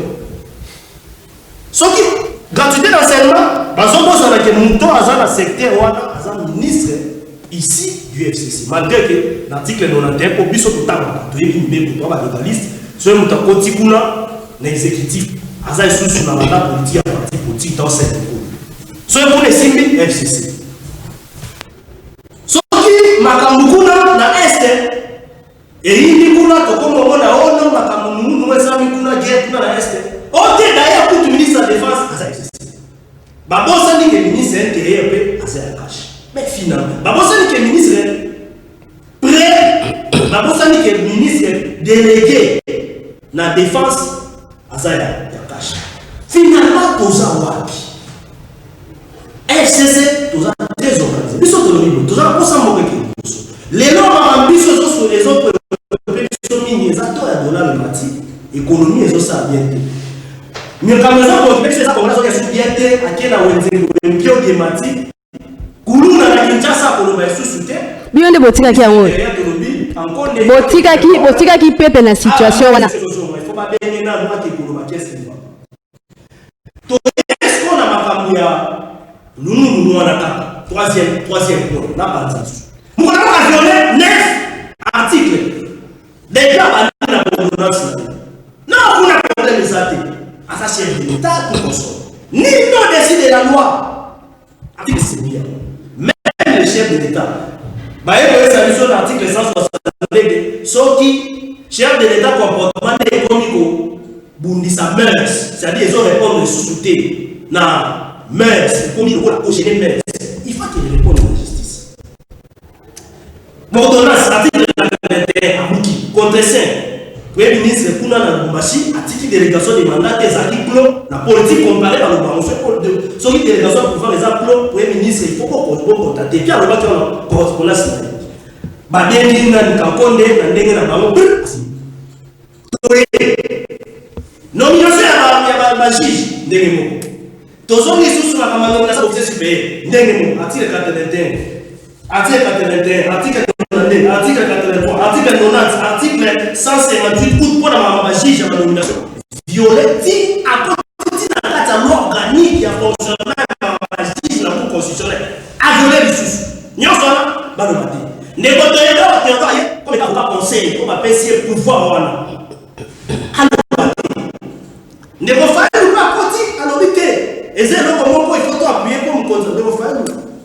ce qui gratuité d'enseignement bazo bozo na ke muto azana secteur wana azana ministre ici du FCC malgré que l'article 91 pour biso tout temps to yebi mbembo to ba legaliste so muta koti kuna na exécutif aza sous na mandat politique ya parti politique dans cette so pour les simbi FCC so qui makambu kuna na este et il kuna to komo mona ono makambu nous ezami kuna je kuna na este ote d'ailleurs pour le ministre de la défense aza FCC babosa ni que ministre intérieur pe aza cash. Mais finalement, Babosani qui est ministre prêt, Babosani qui est ministre délégué dans la défense, Azaya Yakash. Finalement, Toza Wapi. FCC, Toza très organisé. Ils sont autonomes, Toza pas ça mourir. Les normes ambitieuses sur les autres pays, les acteurs à dollar le mati, économie et ça bien. Mais quand nous avons fait ça, on a bien été à quel endroit de mati. Kuluna na Kinshasa koloba esusu bionde botika ki yango botika ki pepe na situation wana il faut pas benga na moi ki koloba kesi ba to est-ce qu'on a makambu ya nunu wana kaka troisième point na banza mukona ka violer 9 articles déjà na ordonnance non kuna problème ça à sa chef de l'état tout consort ni non décider la loi article c'est bien. Le chef de l'État. L'article 162, ce qui, chef de l'État, comportement économique, bundisa mers, c'est-à-dire ils ont répondu sous-souté, na mers, comme il faut la prochaine mers. Il faut qu'il réponde à la justice. L'ordonnance, article 21, contre 5. Premier ministre Kuna Nabumashi, article de délégation des mandats des articles, la politique comparée par le baron. Ce qui est délégation pour faire les appels, Premier ministre, il faut qu'on contacte. Puis, on va faire une correspondance. Badeni na Nikakonde, na ndenge na baron. Nomination ya juge, ndenge moko. Tozo ni sous la nomination officier supérieur, ndenge moko. Article 81, article 81, article 82, article 83, article 90, article 158 pour la juge à la nomination. Violer à côté de la loi organique qui a fonctionné dans la juge de la Cour constitutionnelle. A violer les sous. Nous sommes dans le matin. Négocier là, comme il a conseil, comme il a payé pouvoir. Négocier pas côté à l'obité. Et c'est là comment il faut appuyer pour me concentrer au faire.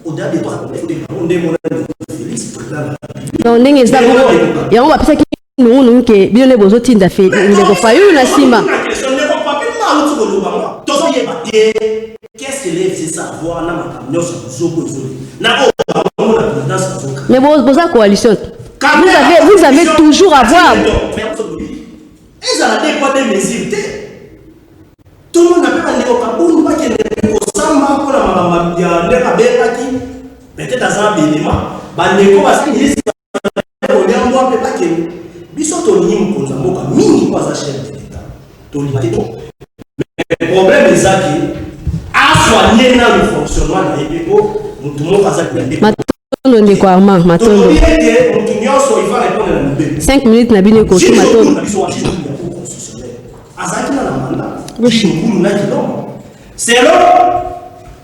Au-delà de toi, il faut demander mon Félix président. Non, ndenge ezabo yango bapesa ki nunu ke bino le bozo tinda fe ndeko fayu na sima. Qu'est-ce que c'est ça voir na makamyo sa zoko zoli. Na o na présidence zoka. Mais boza coalition. Vous avez toujours à voir. Ils ont quoi des mesures. Tout le monde a pas les okabuni pas que les osamba pour la mama ya ndeka beka ki peut-être dans un élément ba ndeko ba si on peut pas que biso to ni mkonza moka mingi kwa za chef de l'état to ni bateto mais problème les aki a soigner dans le fonctionnement de l'EPO mutu moka za kuende matondo ndeko arma matondo mutu nyonso il va répondre à l'UB 5 minutes na bino ko matondo azaki na mandat ngulu na kilo c'est là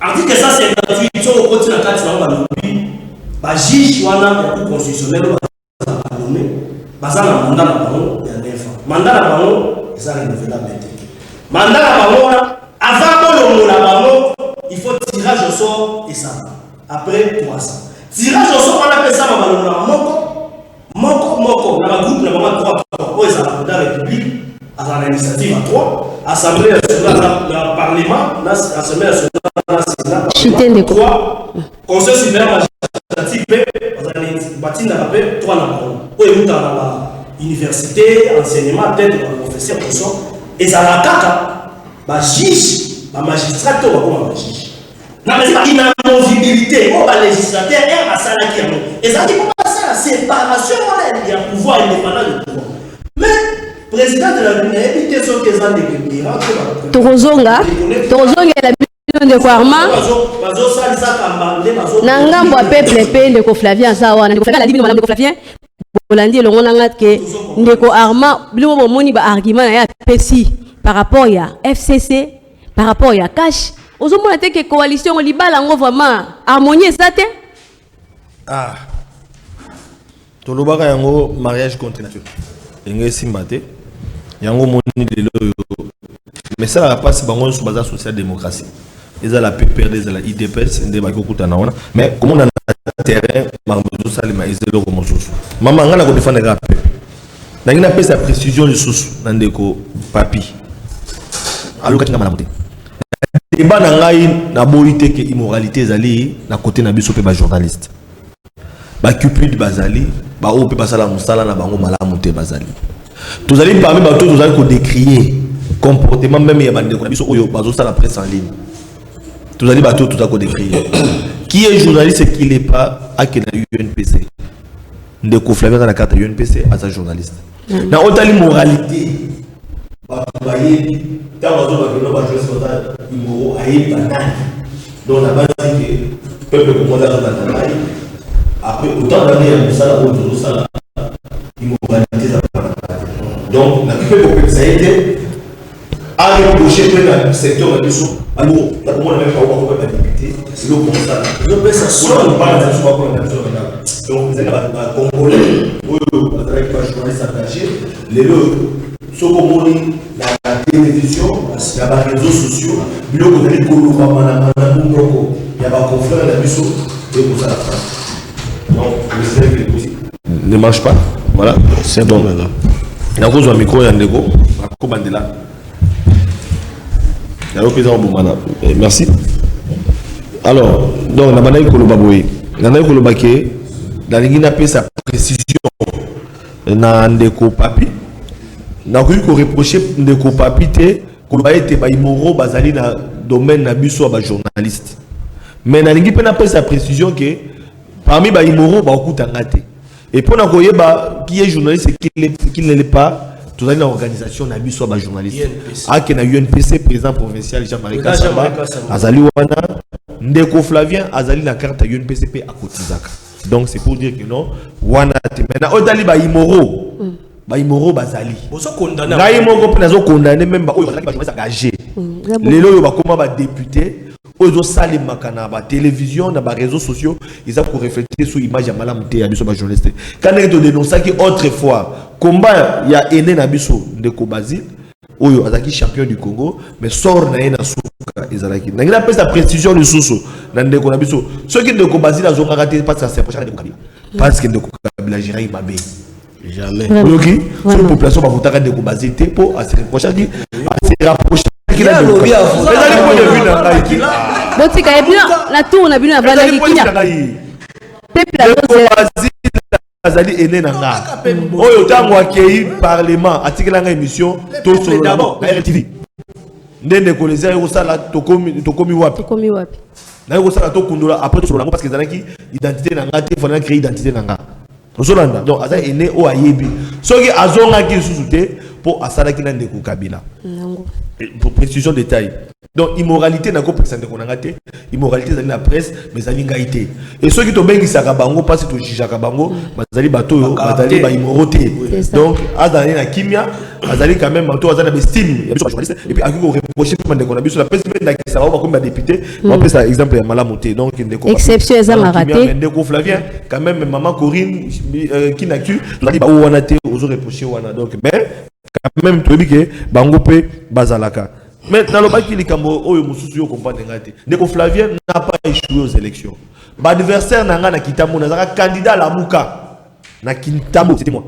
article 158 sur le côté de la carte na balobi ba juge wana ya Cour constitutionnelle bazana mandat na bango ya 9 ans. Mandat na bango eza renouvelable. Mandat na bango avant que la bango il faut tirage au sort et ça après 300. Tirage au sort on appelle ça moko na groupe na bango 3 pour ça la République à la initiative à 3 assemblée nationale dans parlement assemblée nationale Sénat 3 conseil supérieur magistratique batinda rappel 3 na bango. université, enseignement, peut-être professeur, tout ça. Et ça la caca, bah juge, bah magistrat, tout va comme juge. Non mais c'est pas inamovibilité, oh bah législateur, et ça la qui et ça dit comment ça la séparation, il y a pouvoir indépendant de pouvoir. Mais président de la République, il était sur les ans de Guéra, Torozonga la de Kwarma Nangambo a peuple pe ndeko Flavien sawa ndeko Flavien la dibi ndeko Flavien bolandi le ngona ke ndeko Arma bilo momoni ba argument ya pesi par rapport ya FCC par rapport ya cash ozomona te que coalition libala ngo vraiment harmonie ça te tolobaka yango mariage contre nature engé simbate yango moni lelo mais ça la passe bango sur base social démocratie ils ont la PPRD ils ont la IDPS ndé ba kokuta na wana mais comment on a terrain marmozo salima izelo ko mosusu mama ngana ko défendre rap na ngina pesa précision lisusu na ndeko papi aluka tinga malamuté débat na ngai na boité que immoralité ezali na côté na biso pe ba journaliste ba cupide bazali ba o pe basala musala na bango malamuté bazali tous allez parmi bato tous allez ko décrier comportement même ya bande ko biso oyo bazo sala presse en ligne tous allez bato tout à ko décrier qui est journaliste et qui l'est pas à quel UNPC ndeko Flavien dans la carte UNPC à sa journaliste na otali moralité ba baye ta bazo ba no ba journaliste ba imoro ayi banane donc la base que peuple congolais dans la taille après autant d'années à ça au ça immoralité donc la plupart ça a été à reprocher dans le secteur de l'issue. Alors, la commune n'a même pas député, c'est le constat. Je pense que ça on parle de ça pour la donc vous avez un Congolais, vous avez pas journaliste attaché, les deux, ce qu'on dit la télévision, il y a des réseaux sociaux, il y a des colons, il y a des confrères de l'issue, et pour ça la France. Donc, ne marche pas. Voilà, c'est bon maintenant. Il y a un micro, il y a un dégo, Bandela. Merci. Alors, donc, la manière que l'on va voir, la manière que l'on va voir, la ligne a sa précision dans ndeko papi. Na ko reprocher ndeko papi te ko ba été ba imoro bazali na domaine na biso ba journaliste. Mais na ligne pe na sa précision que parmi ba imoro ba okutanga te. Et pour na ko yeba qui est journaliste et qui ne l'est pas. Tout ça, l'organisation n'a vu soit un journaliste. Ah, qui a UNPC, président provincial Jean-Marie Kassamba, Azali Wana, Ndeko Flavien, Azali la carte à UNPCP à Kotizaka. Donc c'est pour dire que non, Wana, maintenant, Odali ba Imoro, Bazali. Ba Imoro, Penazo condamné même ba engagé. Les lois ba comment ba député. Aux salles makana ba télévision na ba réseaux sociaux ils ont pour refléter sur image ya malamuté ya biso ba journaliste quand on dénonce que autrefois combat ya ene na biso ndeko Basile oyo azaki champion du Congo mais sort na ena suka ezalaki na ngila pesa précision le soso na ndeko na biso ceux qui ndeko Basile azonga raté parce que c'est prochain ndeko Kabila parce que ndeko Kabila gérer mabe jamais donc sur la population ba votaka ndeko Basile te pour à se prochain dit à se rapprocher qui a le bien botika la tour na bino avana kinya azali ene na nga oyo tango akei parlement atikela nga émission to solo d'abord na RTV ndende ko les ayo sala to komi wapi na yo sala to kundola après to solo parce que zanaki identité na nga te fona créer identité na nga Osolanda donc azali ene o ayebi soki azonga ki susu te pour asala ki na ndeko Kabila pour précision détail donc immoralité na ko présenter ko nanga te immoralité zali na presse mais zali ngaité et ceux qui to bengi saka bango parce que to jijaka bango bazali bato yo bazali ba immoralité donc azali na kimia azali quand même bato azali na estime ya biso journaliste et puis akiko reprocher pour ndeko na biso la presse na ki saka ba comme député on peut ça exemple ya malamuté donc ndeko exception ezama raté ndeko Flavien quand même maman Corinne qui n'a tu dit ba wana te ozo reprocher wana donc mais quand même tu dis que bango pe bazalaka mais dans le bac qui likambo oyo mususu yo comprendre ngate ndeko Flavien n'a pas échoué aux élections ba adversaire nanga na Kitambo nazaka candidat la Muka na Kitambo c'était moi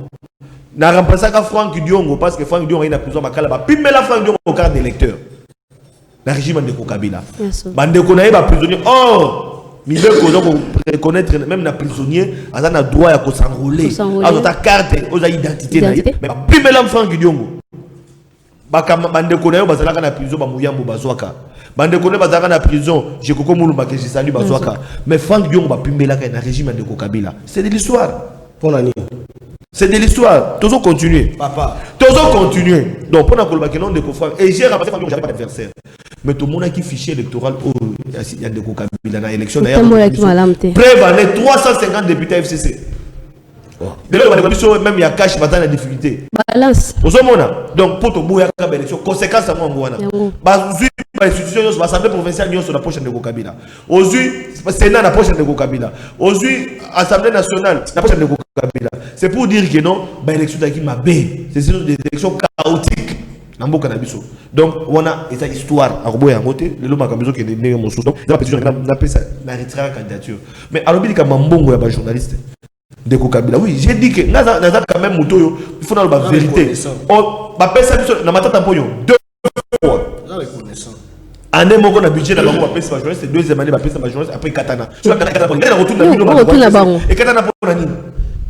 na remplacer ka Franck Diongo parce que Franck Diongo il a besoin makala ba pimela Franck Diongo au carte d'électeur na régime ndeko Kabila ba ndeko na ba prisonnier oh Mibeko donc reconnaître même na prisonnier azana droit ya ko s'enrôler azota carte aux identité na mais pimela l'enfant Gidiongo bakama bande ko na yo bazalaka na prison ba muyambo bazwaka bande ko na bazalaka na prison je koko mulumba que je salue bazwaka mais Frank Gidiongo ba pimela ka na régime de Kabila c'est de l'histoire pour nani. C'est de l'histoire. Tous continuer. Papa. Tous continuer. Donc, pour nous dire de confrères. Et j'ai ramassé que j'avais pas d'adversaire. Mais tout le monde qui fichier électoral il y a des Kabila dans l'élection d'ailleurs. Prévalait 350 députés FCC. De là, même il y a cash dans la difficulté. Balance. Donc, pour tout le monde, il y a élection. Conséquence à moi, l'institution, l'Assemblée provinciale, nous sommes la prochaine de Kabila. Aujourd'hui, le Sénat la prochaine de Kabila. Aujourd'hui, l'Assemblée nationale la prochaine de Kabila. C'est pour dire que non, l'élection d'Aki m'a bé. C'est des élections chaotiques. Donc, on a cette histoire à Robo et à Moté. Le loma Kabizo qui est né mon source. Donc, on a retiré la candidature. Mais alors, il y a un journaliste de Kabila. Oui, j'ai dit que nous avons quand même Moutoyo. Il faut dans la vérité. On va passer à ma tante Ampoyo 2 fois. Année mon a budget d'abord on va passer ma journaliste. Deuxième année on va passer ma journaliste après Katana. Tu vas Katana pour retourne là-bas. Et Katana pour nani.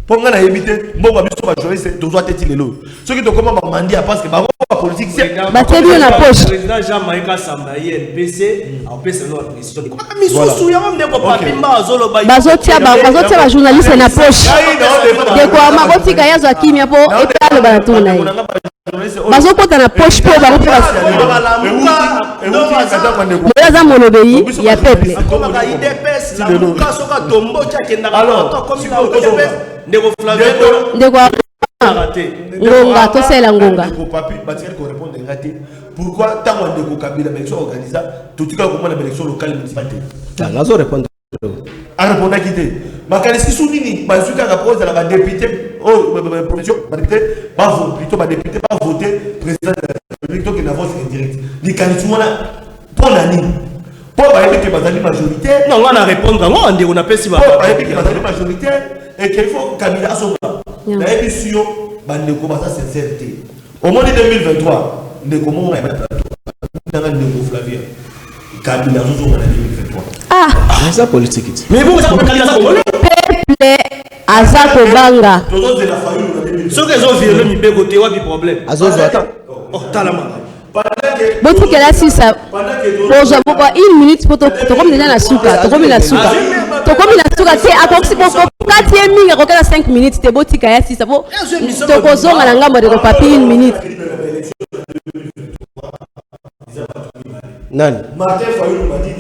Pour nga na éviter mboka biso ba journaliste dozo teti lelo. Ceux qui te comment ba mandia parce que ba politique c'est ba tebi na poche. Président Jean Maïka Sambaye NPC a pèse leur précision. Misusu ya même ko papimba azolo ba. Bazotia ba journaliste na poche. De quoi ma botika yazo akimia po etalo ba tuna. Bazokota na poche po ba kopasa. Za monobei ya peuple. Comme ka IDPS la muka soka tombo cha kenda ka comme na IDPS. Ndeko Flavien ndeko ngonga tosela ngonga ndeko papi batikali ko répondre raté pourquoi tant on ndeko Kabila élection organisée tout cas comment la élection locale municipalité là zo répondre a répondre quitté makalisi sounini bazuka rapport à la député profession député pas voter plutôt ba député pas voter président de la République donc il a vote indirect les candidats pour l'année pour que bazali majoritaire non on a répondre on dit on appelle si ba que bazali majoritaire et qu'il faut Kabila Asoba. La émission, bande de sincérité. Au mois de 2023, de comment on a dans le Flavien. Kabila Asoba en 2023. Ah, c'est ça politique. Mais vous, ça peut Kabila Asoba. Peuple Azako Banga. Ceux qui ont violé mi bégoté ou mi problème. Azozo attends. Oh, talama. Botu kela sisa. Bonjour, pourquoi une minute pour comme déjà la souka, to comme la souka. To comme la souka c'est à quoi si pour 4e minute à quoi 5 minutes te boti kaya sisa pour to kozonga na ngambo de papi 1 minute. Nani? Martin Fayulu m'a dit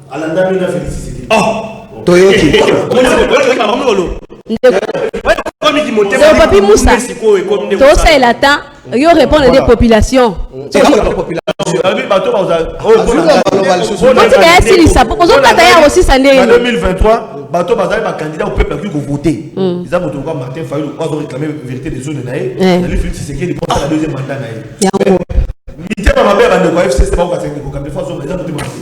alanda mina félicité. Oh, Toyoki. Le papi Moussa. Tout ça est latin. Yo répondre des populations. C'est quoi la population? En 2023, bateau bazali ba candidat au peuple qui voter. Ils ont voté Martin Fayulu pour réclamer la vérité des zones naïe. Lui Félix Tshisekedi pour la deuxième mandat naïe. Mitema mabe bande ko FCC ba ko katengi ko kambe façon ils ont voté Martin.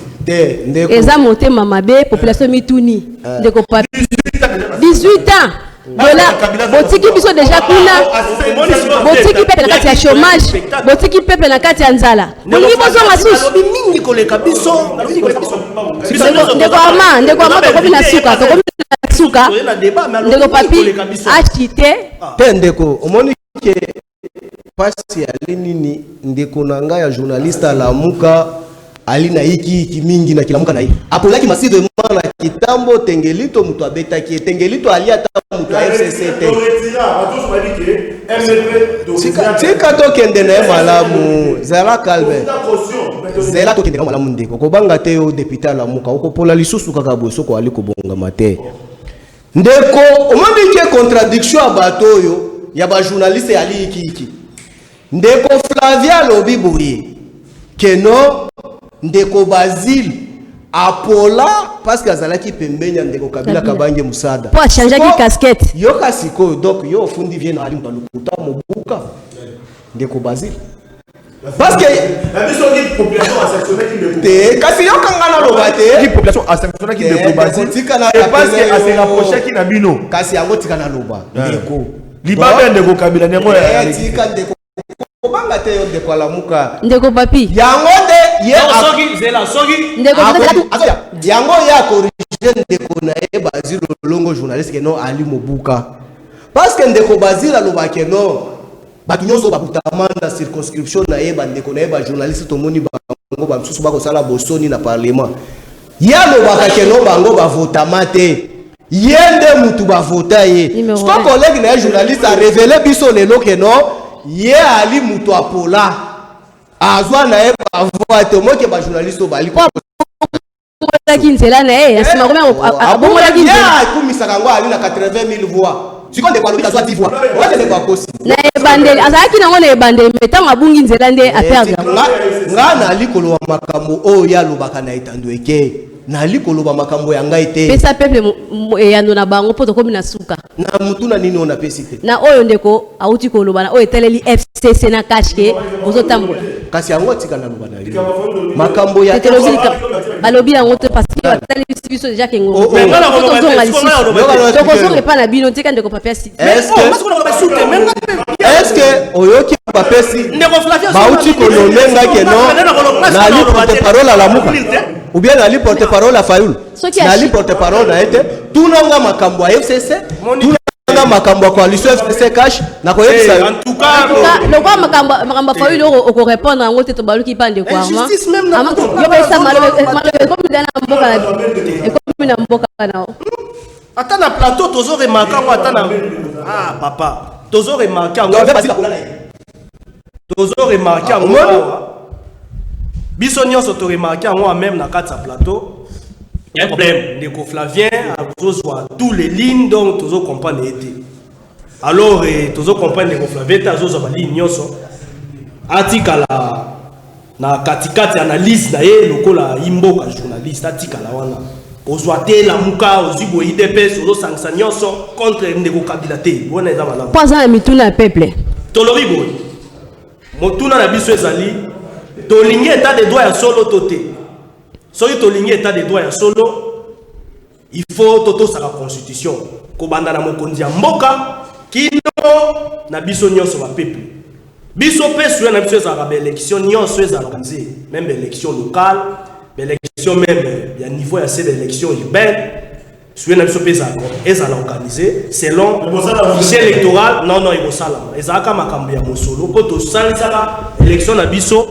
Eza monté mamabe population mituni. Ndeko papi 18 ans. Voilà, botiki biso déjà kuna botiki peuple na kati ya chômage, botiki peuple na kati ya nzala. Bolingi bozo masusu mingi koleka biso. Ndeko ama to komi na suka, ndeko papi achite. Te ndeko, omoni ke pasi ya nini ndeko na nga ya journaliste Lamuka alina hiki mingi na kilamuka na hii apolaki masido mana kitambo tengelito mtu abetaki tengelito alia ta mtu FCC tika tokende na malamu zala calme zela tokende na malamu ndeko kobanga te o député Lamuka okopola lisusu kaka boso ko ali kobonga mate ndeko omandi ke contradiction abatoyo ya ba journaliste ali hiki ndeko Flavia lobi boye keno ndeko Basile apola parce que azalaki pembenya ndeko Kabila kabange musada pour changer ki casquette yo kasiko donc yo fundi vient ali mtalukuta mobuka ndeko Basile parce que la mission de population assaisonnée qui ne te kasi yo kangana loba te qui population assaisonnée qui ne Basile et parce que a se rapprocher qui na bino kasi yango tika na loba ndeko libabe ndeko Kabila nemo ya tika ndeko obanga te yo ndeko Lamuka ndeko papi yango de ye sogi zela sogi ndeko yango ya corriger ndeko na ye ngo journaliste que non Ali Mobuka parce que ndeko bazila lobake non batu nyonso bakutama na circonscription na ye bandeko na ye ba journaliste to moni bango ba msusu bako sala bosoni na parlement ya lobaka que non bango ba votama te yende mutu ba vota ye sto collègue na journaliste a révélé biso lelo que non ye Ali mutu apola azwa na ye ba vote mo ke ba journaliste bali kinzela na ye asima koma abongola kinzela akumisaka ngo ali na 80,000 voix sikondo kwa lobita zwa 10 voix ote ne kwa kosi na ebandeli azalaki nango na ebandeli metango abungi nzela nde aperdre nga na likolo wa makambo oyo ya lobaka na etando eke na likolo ba makambo ya ngai te pesa peuple eyando na bango poto komi na suka na mutu na nini ona pesi te na oyo ndeko auti koloba na oyo eteleli FCC na kashke ozotambola kasi yango atika na loba na yo makambo ya balobi yango te parce que batali biso déjà kengo tozonga lisusu tokozonga epa na bino tika ndeko papesi est-ce que oyoki papesi bauti kolonenga ke non na li porte-parole à la muka ou bien na li porte-parole à Fayoul na li porte-parole na ete tunanga makambo ya FCC tunanga makambo ya coalition FCC cash na koyebisa en tout cas lokwa makambo Fayoul oko répondre yango te to baluki pande kwa ama yo pesa malo comme dans mboka na comme na mboka na ata na plateau tozo remarquer ngo ata na papa tozo remarquer ngo tozo remarquer ngo biso nyonso to remarquer ngo même na kati ya plateau il y a un problème ndeko Flavien azozwa tous les lignes donc tozo comprendre été alors tozo comprendre ndeko Flavien azozwa ba ligne nyonso atikala na katikati analyse na ye lokola imboka journaliste atikala wana ozwa te la muka ozibo IDPS ozo sangisa nyonso contre ndeko Kabila te bona eza malamu pas un mituna ya peuple tolori boy motuna na biso ezali tolingi état de droit ya solo toté soki tolingi état de droit ya solo il faut totosaka constitution kobanda na mokonzi ya mboka kino na biso nyonso ba peuple biso pe suya na biso ezalaka baélection nyonso ezalaka nze même élection locale l'élection même il y a niveau assez d'élection urbaine suya na biso pe ezala organisé selon le fichier électoral non il faut ça là ezalaka makambo ya mosolo po tosalisaka élection na biso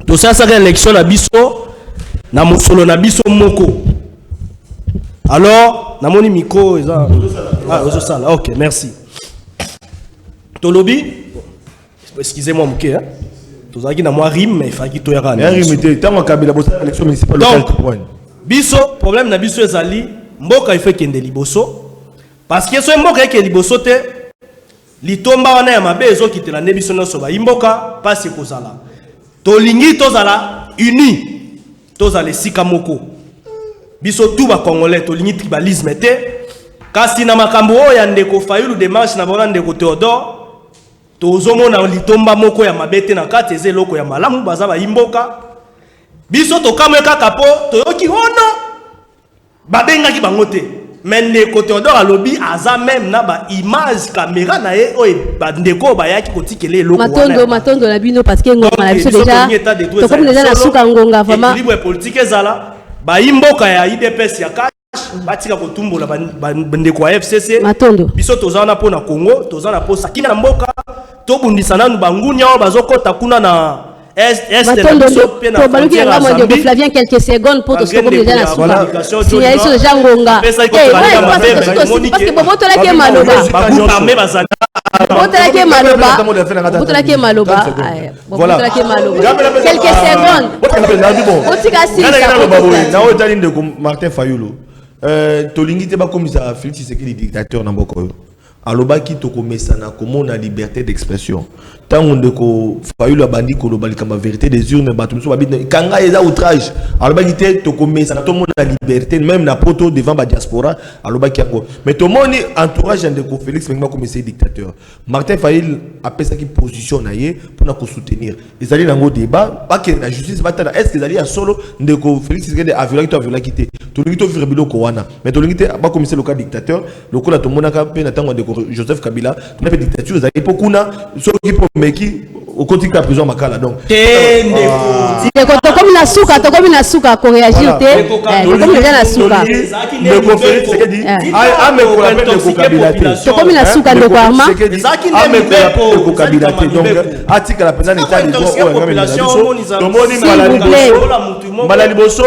tosalisaka élection na biso na mosolo na biso moko alors namoni micro eza ça là OK merci tolobi excusez-moi moké hein tozaki na moi rime mais faki to yaka na rime te tango Kabila bosa élection municipale locale point biso problème na biso ezali mboka il faut kende liboso parce que so mboka yake liboso te litomba wana ya mabe ezokitela ne biso nyonso ba imboka pasi kozala tolingi tozala uni tozala esika moko biso tout ba congolais tolingi tribalisme te kasi na makambo oyo ya ndeko Fayulu démarche na bona ndeko Théodore tozomona litomba moko ya mabete na kati eze loko ya malamu baza ba imboka biso tokamwe kaka po toyoki ono babengaki bango te mais ndeko Théodore alobi aza même na ba image caméra na ye oyo bandeko bayaki kotikele eloko wana matondo na bino parce que ngoma na biso déjà to comme déjà na suka ngonga vraiment libre politique ezala ba imboka ya IDPS ya cash batika kotumbola bandeko ya FCC matondo biso tozana po na Congo tozana po sakina na mboka to bundisa nanu bangunya o bazokota kuna na est matondo to baluki na ngamo de Flavien quelques secondes pour to comme déjà na suka signaler sur déjà ngonga parce que bobo tola ke maloba armé bazali Botolake maloba quelques secondes otika sisa na otali ndeko Martin Fayulu tolingi te bakomisa Félix Tshisekedi dictateur na mboka oyo alobaki tokomesana komona liberté d'expression tango ndeko Fayulu abandi koloba likama vérité des urnes bato mosusu babina kanga eza outrage alobaki te tokomesana tomona liberté même na poto devant ba diaspora alobaki yango mais tomoni entourage ndeko Félix menga komisa dictateur Martin Fayulu apesaki position na ye pona ko soutenir ezali nango débat ba que la justice batala est-ce que ezali ya solo ndeko Félix Tshisekedi aviolaki te tolingi to vivre biloko wana mais tolingi te ba komisa le cas dictateur lokola tomona ka pe na tango ndeko Joseph Kabila tu n'as pas dictature ezali pokuna soki po meki au quotidien la prison makala donc ndeko tokomi na suka ko réagir te tokomi déjà na suka ndeko Félix Tshisekedi amekola pe ndeko Kabila te tokomi na suka ndeko Arma amekola pe ndeko Kabila te donc atika la président état de droit oyo ngami na biso tomoni mbala liboso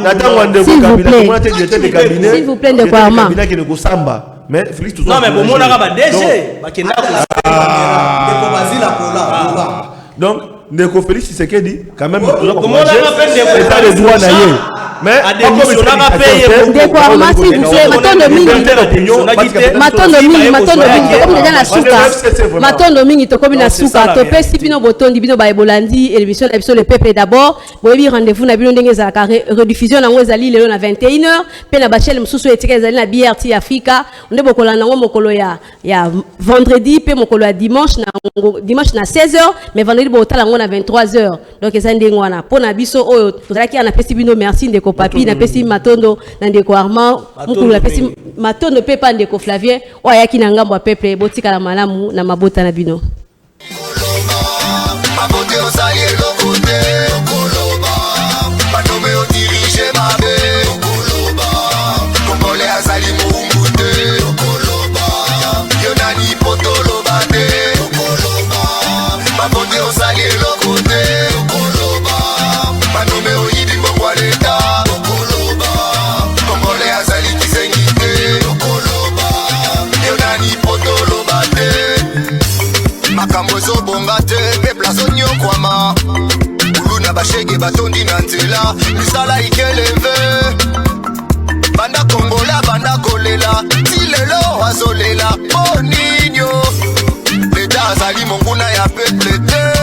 na tango ndeko Kabila tomona te directeur de cabinet s'il vous plaît ndeko Arma cabinet ki ndeko Samba mais Félix toujours non mais bon mona ba DG bakenda ko ndeko bazila kola donc ndeko Félix Tshisekedi quand même toujours comme on a fait état de droit na ye mais ndeko Arma s'il vous plaît matondo mingi tokomi na suka topesi bino botondi bino ba ebolandi émission na biso le peuple d'abord boyebi rendez-vous na bino ndenge ezalaka rediffusion nango ezali lelo na 21h pe na bachelle mosusu etika ezali na BRT Africa nde bokola nango mokolo ya vendredi pe mokolo ya dimanche na 16h mais vendredi botala nango na 23h donc ezali ndenge wana pona biso oyo tozalaki ana pesi bino merci ndeko papi na pesi matondo na ndeko Armand mukulu na pesi matondo pe pa ndeko Flavien oyaki na ngambo ya peuple botika la malamu na mabota na bino bashege batondi na nzela misala ikeleve banda kongola banda kolela tilelo azolela boninyo leta azali monguna ya peple te